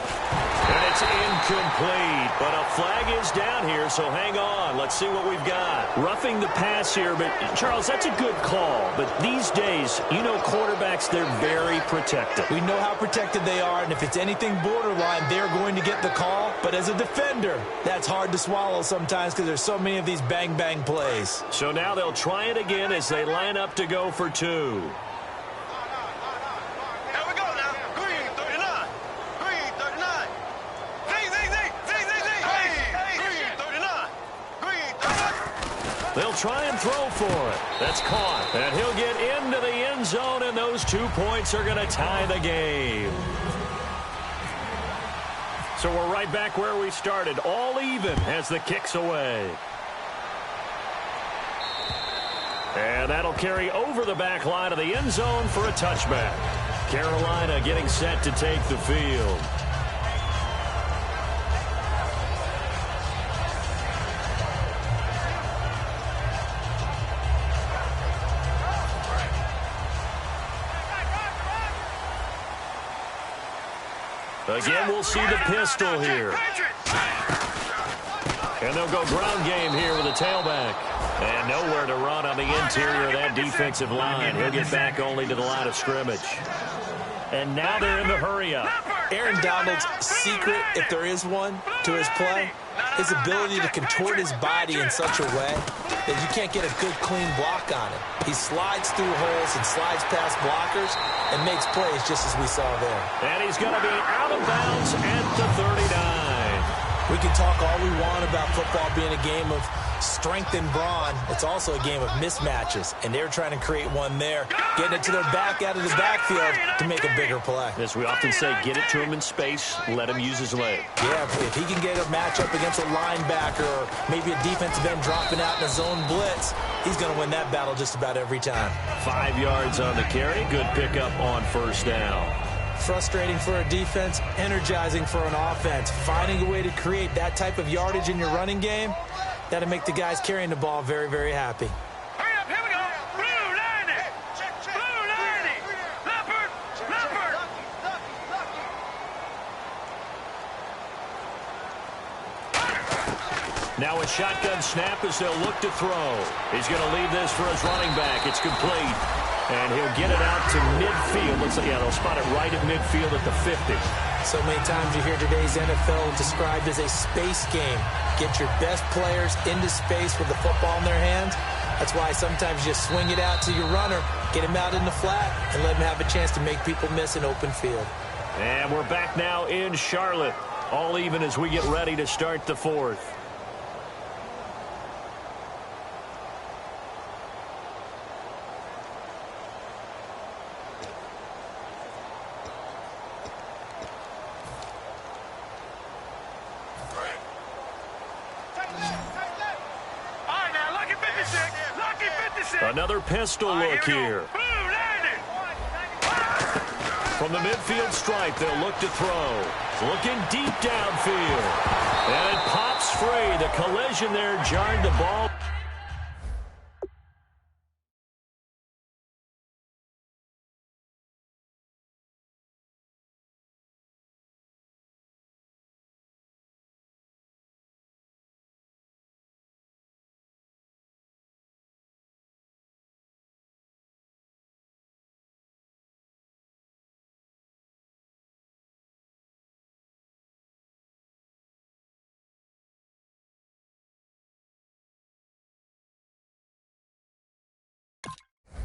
And it's incomplete. But a flag is down here, so hang on. Let's see what we've got. Roughing the pass here, but Charles, that's a good call. But these days, you know quarterbacks, they're very protective. We know how protected they are, and if it's anything borderline, they're going to get the call. But as a defender, that's hard to swallow sometimes because there's so many of these bang-bang plays. So now they'll try it again as they line up to go for 2. They'll try and throw for it. That's caught. And he'll get into the end zone, and those 2 points are going to tie the game. So we're right back where we started, all even as the kick's away. And that'll carry over the back line of the end zone for a touchback. Carolina getting set to take the field. Again, we'll see the pistol here. And they'll go ground game here with a tailback. And nowhere to run on the interior of that defensive line. He'll get back only to the line of scrimmage. And now they're in the hurry-up. Aaron Donald's secret, if there is one, to his play, his ability to contort his body in such a way that you can't get a good, clean block on it. He slides through holes and slides past blockers and makes plays just as we saw there. And he's going to be out of bounds at the 39. We can talk all we want about football being a game of strength and brawn. It's also a game of mismatches, and they're trying to create one there, getting it to their back out of the backfield to make a bigger play. As we often say, get it to him in space, let him use his leg. Yeah, if he can get a matchup against a linebacker or maybe a defensive end dropping out in a zone blitz, he's going to win that battle just about every time. 5 yards on the carry. Good pickup on 1st down. Frustrating for a defense, energizing for an offense. Finding a way to create that type of yardage in your running game, that'll make the guys carrying the ball very, very happy. Hurry up, here we go. Blue 90. Blue 90. Leopard. Now a shotgun snap as they'll look to throw. He's going to leave this for his running back. It's complete. And he'll get it out to midfield. Looks like, yeah, they'll spot it right at midfield at the 50. So many times you hear today's NFL described as a space game. Get your best players into space with the football in their hands. That's why sometimes you just swing it out to your runner, get him out in the flat, and let him have a chance to make people miss an open field. And we're back now in Charlotte, all even as we get ready to start the fourth. Another pistol look here. From the midfield stripe, they'll look to throw. Looking deep downfield. And it pops free. The collision there jarred the ball.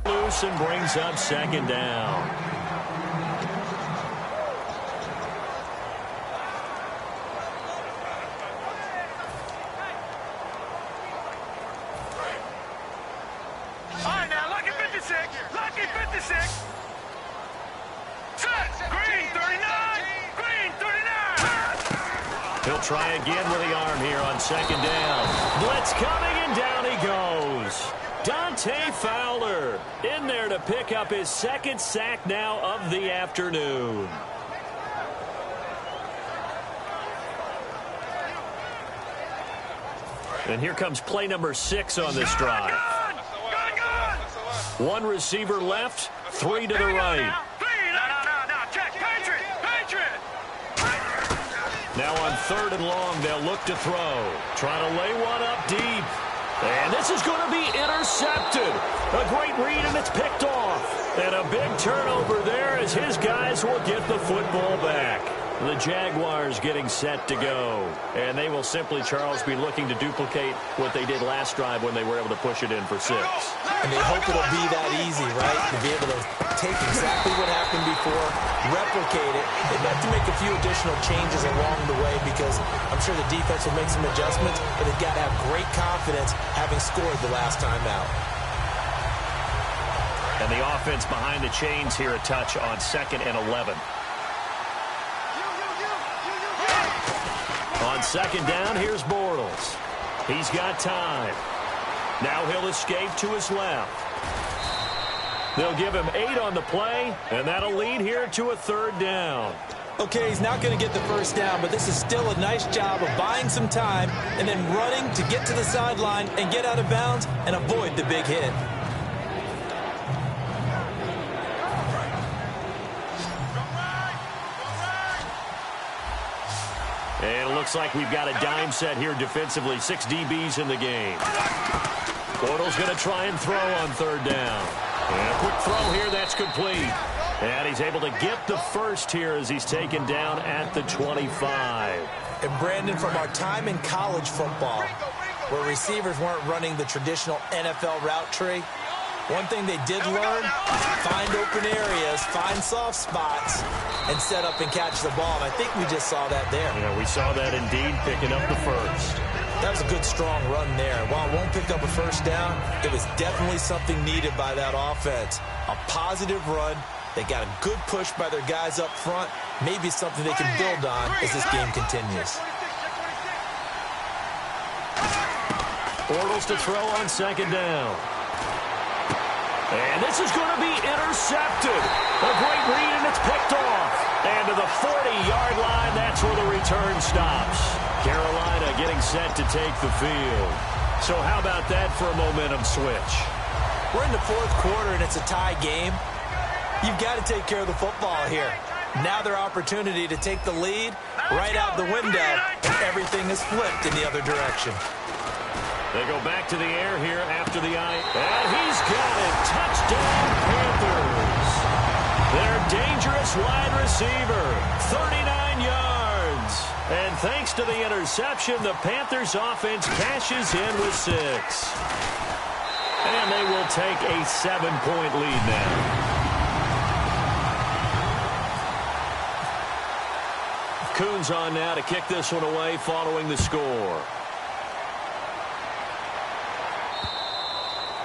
Loose and brings up second down. All right, now, lucky 56. Lucky 56. Set. Green 39. Green 39. He'll try again with the arm here on second down. Blitz coming, and down he goes. Dante Fowler in there to pick up his second sack now of the afternoon. And here comes play number 6 on this drive. One receiver left, 3 to the right. Now on 3rd and long, they'll look to throw. Trying to lay one up deep. And this is going to be intercepted. A great read, and it's picked off. And a big turnover there as his guys will get the football back. The Jaguars getting set to go. And they will simply, Charles, be looking to duplicate what they did last drive when they were able to push it in for 6. And they hope it'll be that easy, right? To be able to take exactly what happened before, replicate it. They've got to make a few additional changes along the way because I'm sure the defense will make some adjustments, but they've got to have great confidence having scored the last time out. And the offense behind the chains here a touch on 2nd and 11. On 2nd down, here's Bortles. He's got time. Now he'll escape to his left. They'll give him 8 on the play, and that'll lead here to a 3rd down. Okay, he's not going to get the first down, but this is still a nice job of buying some time and then running to get to the sideline and get out of bounds and avoid the big hit. And it looks like we've got a dime set here defensively. 6 DBs in the game. Bortles going to try and throw on 3rd down. And a quick throw here, that's complete. And he's able to get the first here as he's taken down at the 25. And Brandon, from our time in college football, where receivers weren't running the traditional NFL route tree, one thing they did learn, find open areas, find soft spots, and set up and catch the ball. And I think we just saw that there. Yeah, we saw that indeed, picking up the first. That was a good, strong run there. While it won't pick up a first down, it was definitely something needed by that offense. A positive run. They got a good push by their guys up front. Maybe something they can build on as this game continues. Bortles to throw on 2nd down. And this is going to be intercepted. A great read, and it's picked off. And to the 40-yard line, that's where the return stops. Carolina getting set to take the field. So how about that for a momentum switch? We're in the 4th quarter, and it's a tie game. You've got to take care of the football here. Now their opportunity to take the lead right out the window, and everything is flipped in the other direction. They go back to the air here after the eye. And he's got it. Touchdown, Panthers. They're dangerous his wide receiver. 39 yards. And thanks to the interception, the Panthers offense cashes in with 6. And they will take a 7-point lead now. Coons on now to kick this one away following the score.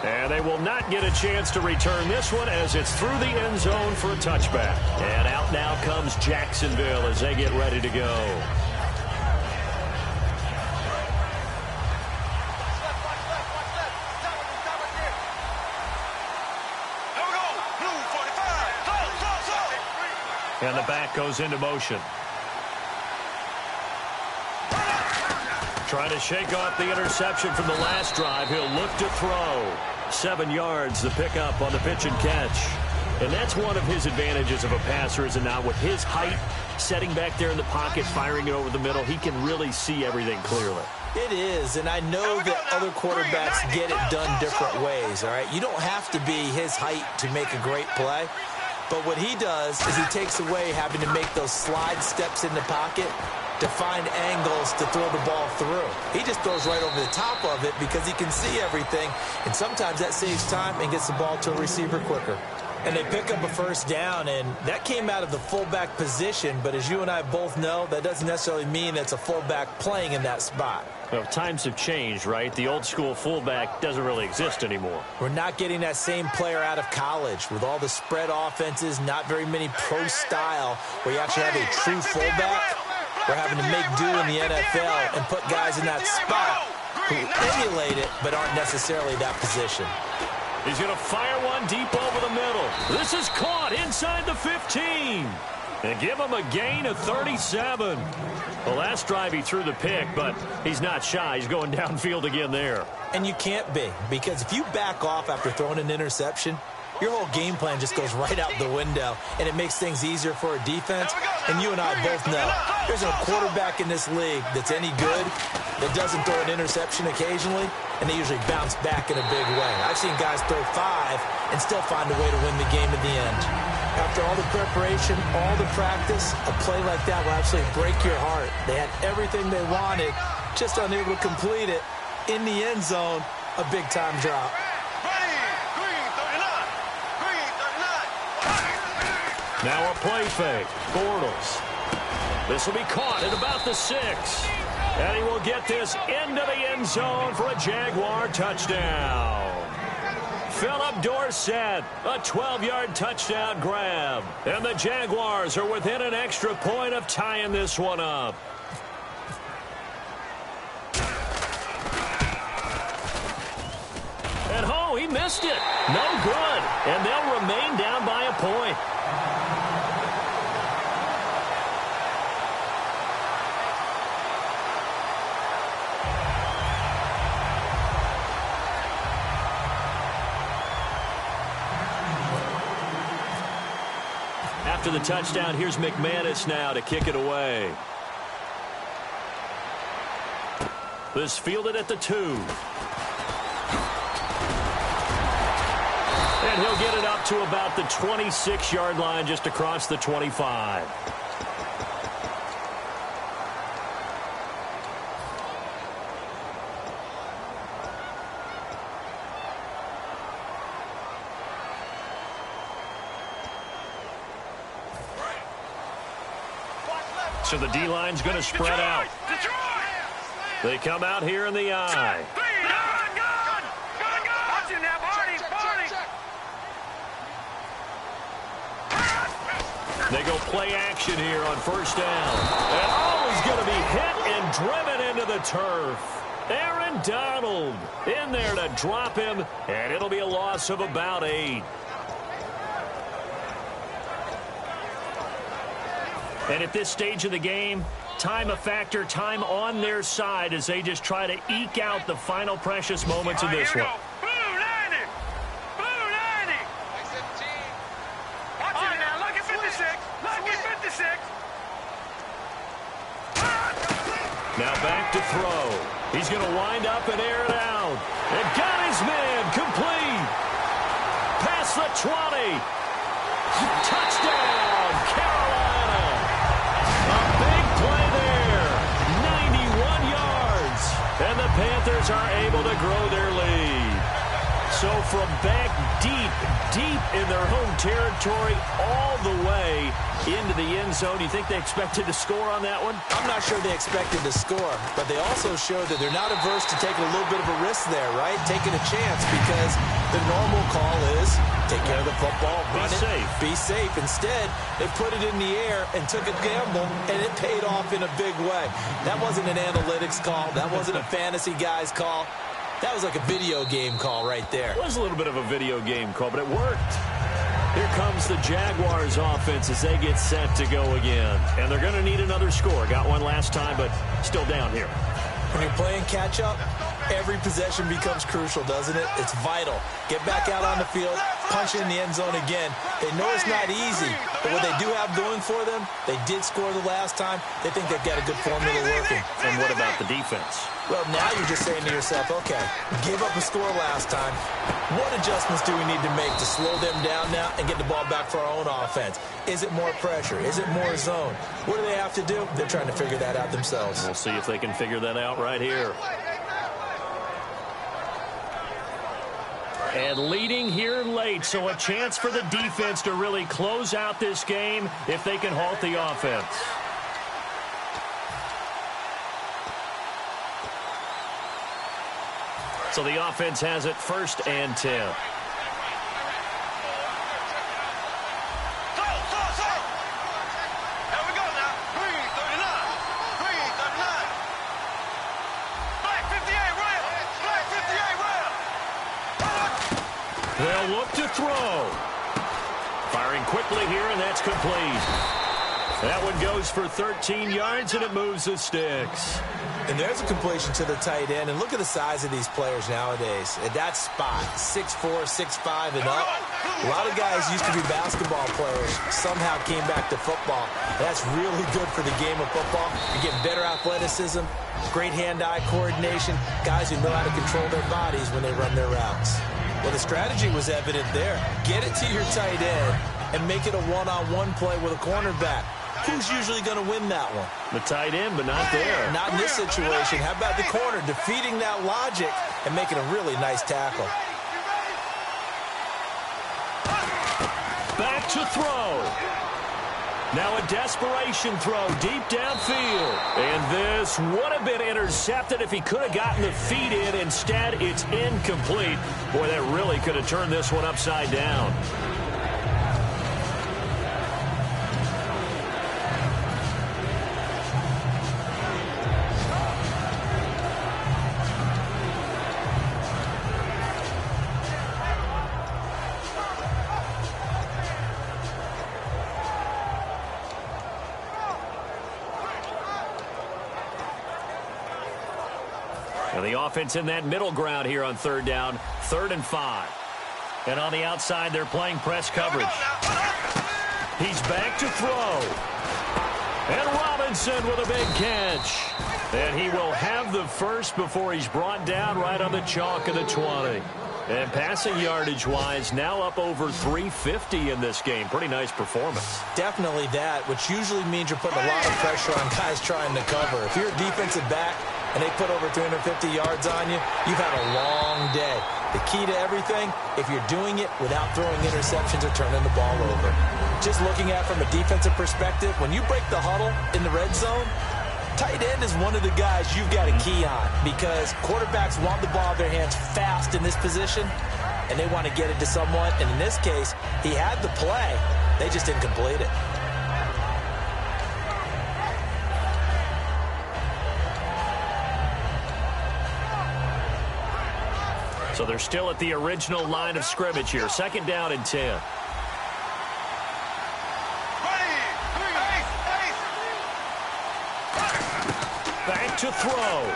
And they will not get a chance to return this one as it's through the end zone for a touchback. And out now comes Jacksonville as they get ready to go. And the back goes into motion. Trying to shake off the interception from the last drive. He'll look to throw. 7 yards, the pickup on the pitch and catch. And that's one of his advantages of a passer, is it not? With his height, setting back there in the pocket, firing it over the middle, he can really see everything clearly. It is, and I know that other quarterbacks get it done different ways, all right? You don't have to be his height to make a great play. But what he does is he takes away having to make those slide steps in the pocket to find angles to throw the ball through. He just throws right over the top of it because he can see everything, and sometimes that saves time and gets the ball to a receiver quicker. And they pick up a first down, and that came out of the fullback position, but as you and I both know, that doesn't necessarily mean it's a fullback playing in that spot. Well, times have changed, right? The old school fullback doesn't really exist anymore. We're not getting that same player out of college with all the spread offenses, not very many pro style where you actually have a true fullback. We're having to make do in the NFL and put guys in that spot who emulate it but aren't necessarily that position. He's going to fire one deep over the middle. This is caught inside the 15. And give him a gain of 37. The last drive he threw the pick, but he's not shy. He's going downfield again there. And you can't be, because if you back off after throwing an interception, your whole game plan just goes right out the window, and it makes things easier for a defense. And you and I both know there's a quarterback in this league that's any good that doesn't throw an interception occasionally, and they usually bounce back in a big way. I've seen guys throw 5 and still find a way to win the game in the end. After all the preparation, all the practice, a play like that will absolutely break your heart. They had everything they wanted, just unable to complete it. In the end zone, a big-time drop. Now a play fake. Bortles. This will be caught at about the 6. And he will get this into the end zone for a Jaguar touchdown. Philip Dorsett, a 12-yard touchdown grab. And the Jaguars are within an extra point of tying this one up. And oh, he missed it. No good. And they'll remain down by a point. After the touchdown, here's McManus now to kick it away. This fielded at the 2. And he'll get it up to about the 26-yard line, just across the 25. So the D-line's going to spread out. They come out here in the I. They go play action here on first down. And oh, he's going to be hit and driven into the turf. Aaron Donald in there to drop him, and it'll be a loss of about 8. And at this stage of the game, time a factor, time on their side as they just try to eke out the final precious moments of this one. Blue 90. Blue 90. Watch it now. Look at 56. Look at 56. Now back to throw. He's going to wind up and air it out. And got his man complete. Past the 20. Touchdown, Panthers are able to grow their lead. So from back deep in their home territory all the way into the end zone, you think they expected to score on that one? I'm not sure they expected to score, but they also showed that they're not averse to taking a little bit of a risk there, right? Taking a chance, because the normal call is take care of the football, run it, be safe. Instead, they put it in the air and took a gamble, and it paid off in a big way. That wasn't an analytics call. That wasn't a fantasy guy's call. That was like a video game call right there. It was a little bit of a video game call, but it worked. Here comes the Jaguars offense as they get set to go again. And they're going to need another score. Got one last time, but still down here. When you're playing catch-up, every possession becomes crucial, doesn't it? It's vital. Get back out on the field, punch it in the end zone again. They know it's not easy, but what they do have going for them, they did score the last time. They think they've got a good formula working. And what about the defense? Well, now you're just saying to yourself, okay, give up a score last time. What adjustments do we need to make to slow them down now and get the ball back for our own offense? Is it more pressure? Is it more zone? What do they have to do? They're trying to figure that out themselves. We'll see if they can figure that out right here. And leading here late, so a chance for the defense to really close out this game if they can halt the offense. So the offense has it 1st and 10. There we go now. Green 39. Green 39. Black 58 rail. Black 58 rail. They'll look to throw. Firing quickly here, and that's complete. That one goes for 13 yards, and it moves the sticks. And there's a completion to the tight end. And look at the size of these players nowadays. At that spot, 6'4", 6'5", and up. A lot of guys used to be basketball players, somehow came back to football. That's really good for the game of football. You get better athleticism, great hand-eye coordination, guys who know how to control their bodies when they run their routes. Well, the strategy was evident there. Get it to your tight end and make it a one-on-one play with a cornerback. Who's usually going to win that one? The tight end, but not there. Not in this situation. How about the corner defeating that logic and making a really nice tackle? Back to throw. Now a desperation throw deep downfield. And this would have been intercepted if he could have gotten the feet in. Instead, it's incomplete. Boy, that really could have turned this one upside down. And the offense in that middle ground here on 3rd down, 3rd and 5. And on the outside, they're playing press coverage. He's back to throw. And Robinson with a big catch. And he will have the first before he's brought down right on the chalk of the 20. And passing yardage-wise, now up over 350 in this game. Pretty nice performance. Definitely that, which usually means you're putting a lot of pressure on guys trying to cover. If you're a defensive back and they put over 350 yards on you, you've had a long day. The key to everything, if you're doing it without throwing interceptions or turning the ball over. Just looking at it from a defensive perspective, when you break the huddle in the red zone, tight end is one of the guys you've got a key on, because quarterbacks want the ball in their hands fast in this position, and they want to get it to someone. And in this case, he had the play. They just didn't complete it. So they're still at the original line of scrimmage here. 2nd down and 10. Back to throw.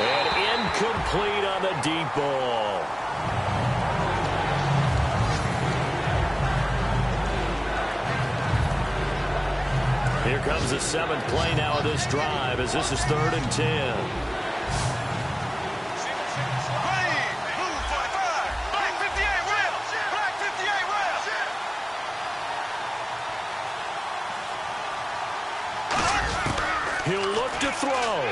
And incomplete on the deep ball. Here comes the 7th play now of this drive, as this is 3rd and 10. He'll look to throw.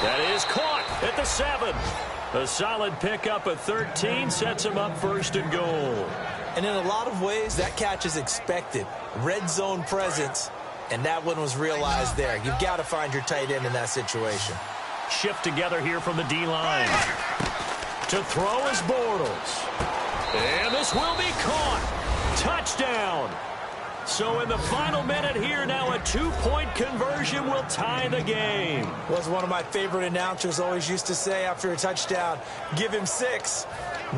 That is caught at the 7. A solid pickup of 13 sets him up 1st and goal. And in a lot of ways, that catch is expected. Red zone presence, and that one was realized there. You've got to find your tight end in that situation. Shift together here from the D-line. To throw is Bortles. And this will be caught. Touchdown. So in the final minute here, now a 2-point conversion will tie the game. Was one of my favorite announcers always used to say after a touchdown, give him 6.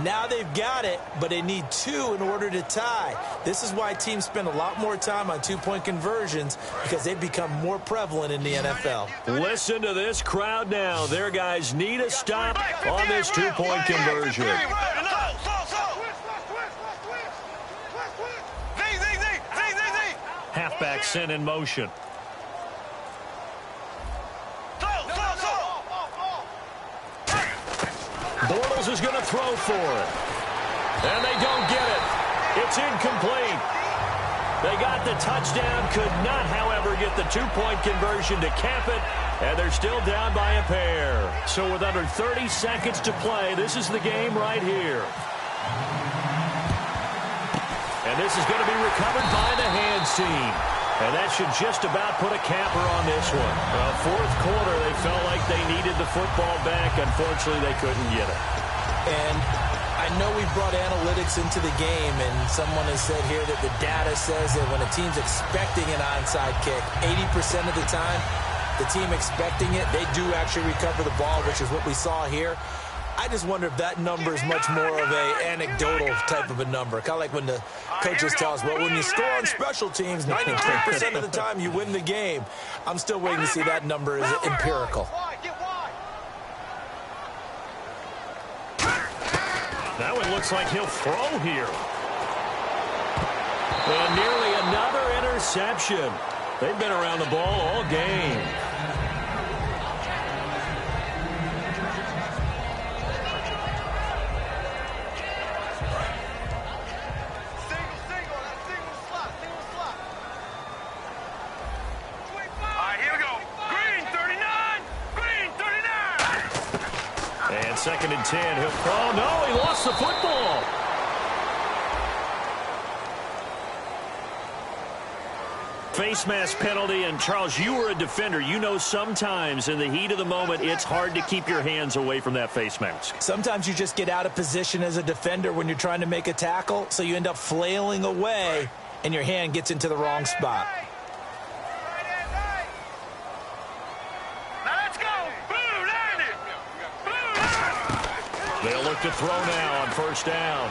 Now they've got it, but they need 2 in order to tie. This is why teams spend a lot more time on 2-point conversions, because they've become more prevalent in the NFL. Listen to this crowd now. Their guys need a stop on this 2-point conversion. Halfback sent in motion. Bortles is going to throw for it. And they don't get it. It's incomplete. They got the touchdown, could not, however, get the 2-point conversion to cap it, and they're still down by a pair. So with under 30 seconds to play, this is the game right here. And this is going to be recovered by the hands team. And that should just about put a capper on this one. Well, 4th quarter, they felt like they needed the football back. Unfortunately, they couldn't get it. And I know we brought analytics into the game, and someone has said here that the data says that when a team's expecting an onside kick, 80% of the time, the team expecting it, they do actually recover the ball, which is what we saw here. I just wonder if that number is much more of a anecdotal type of a number. Kind of like when the coaches tell us, well, when you score on special teams, 93% of the time you win the game. I'm still waiting to see that number is empirical. That one looks like he'll throw here. And nearly another interception. They've been around the ball all game. Second and 10. Oh, no, he lost the football. Face mask penalty, and Charles, you were a defender. You know sometimes in the heat of the moment, it's hard to keep your hands away from that face mask. Sometimes you just get out of position as a defender when you're trying to make a tackle, so you end up flailing away, and your hand gets into the wrong spot. They'll look to throw now on 1st down.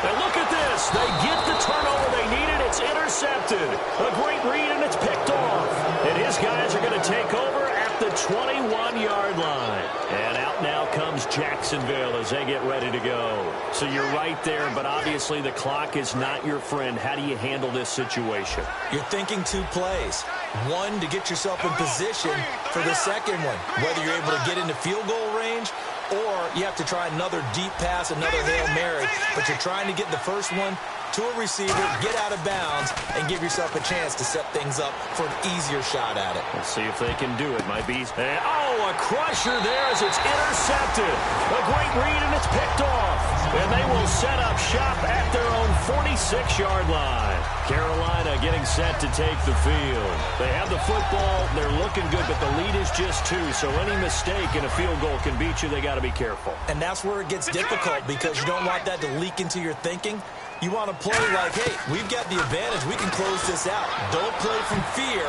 And look at this. They get the turnover they needed. It's intercepted. A great read, and it's picked off. And his guys are going to take over at the 21-yard line. And out now comes Jacksonville as they get ready to go. So you're right there, but obviously the clock is not your friend. How do you handle this situation? You're thinking 2 plays. One, to get yourself in position for the second one, whether you're able to get into field goal range or you have to try another deep pass, another Hail Mary. But you're trying to get the first one to a receiver, get out of bounds, and give yourself a chance to set things up for an easier shot at it. Let's see if they can do it. Might be. And, oh, a crusher there as it's intercepted. A great read, and it's picked off. And they will set up shop at their own 46-yard line. Carolina getting set to take the field. They have the football. They're looking good, but the lead is just 2. So any mistake in a field goal can beat you. They got to be careful. And that's where it gets difficult because you don't want that to leak into your thinking. You want to play like, hey, we've got the advantage. We can close this out. Don't play from fear,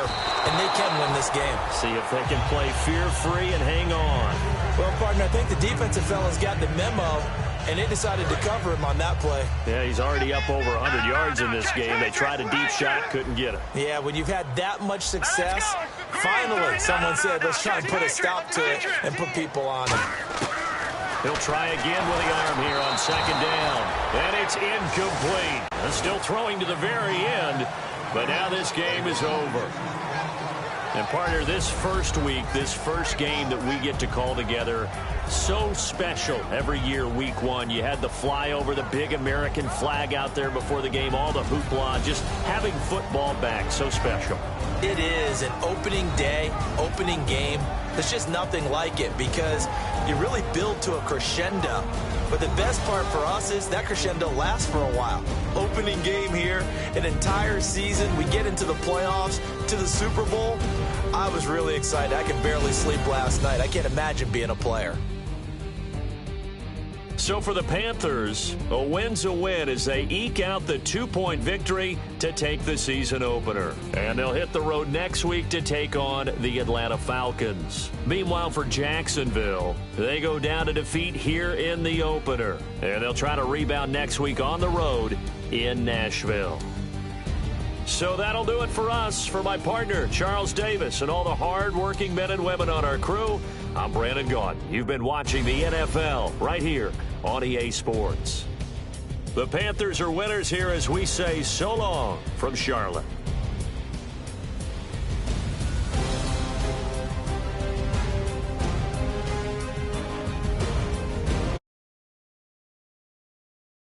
and they can win this game. See if they can play fear-free and hang on. Well, partner, I think the defensive fellas got the memo, and they decided to cover him on that play. Yeah, he's already up over 100 yards in this game. They tried a deep shot, couldn't get it. Yeah, when you've had that much success, finally someone said, let's try and put a stop to it and put people on him. He'll try again with the arm here on 2nd down. And it's incomplete. And still throwing to the very end. But now this game is over. And partner, this first week, this first game that we get to call together, So special every year, week one. You had the flyover, the big American flag out there before the game, all the hoopla, just having football back. So special. It is an opening day, opening game. There's just nothing like it because you really build to a crescendo. But the best part for us is that crescendo lasts for a while. Opening game here, an entire season. We get into the playoffs, to the Super Bowl. I was really excited. I could barely sleep last night. I can't imagine being a player. So for the Panthers, a win's a win as they eke out the 2-point victory to take the season opener. And they'll hit the road next week to take on the Atlanta Falcons. Meanwhile, for Jacksonville, they go down to defeat here in the opener. And they'll try to rebound next week on the road in Nashville. So that'll do it for us. For my partner, Charles Davis, and all the hard-working men and women on our crew, I'm Brandon Gaudin. You've been watching the NFL right here on EA Sports. The Panthers are winners here as we say so long from Charlotte.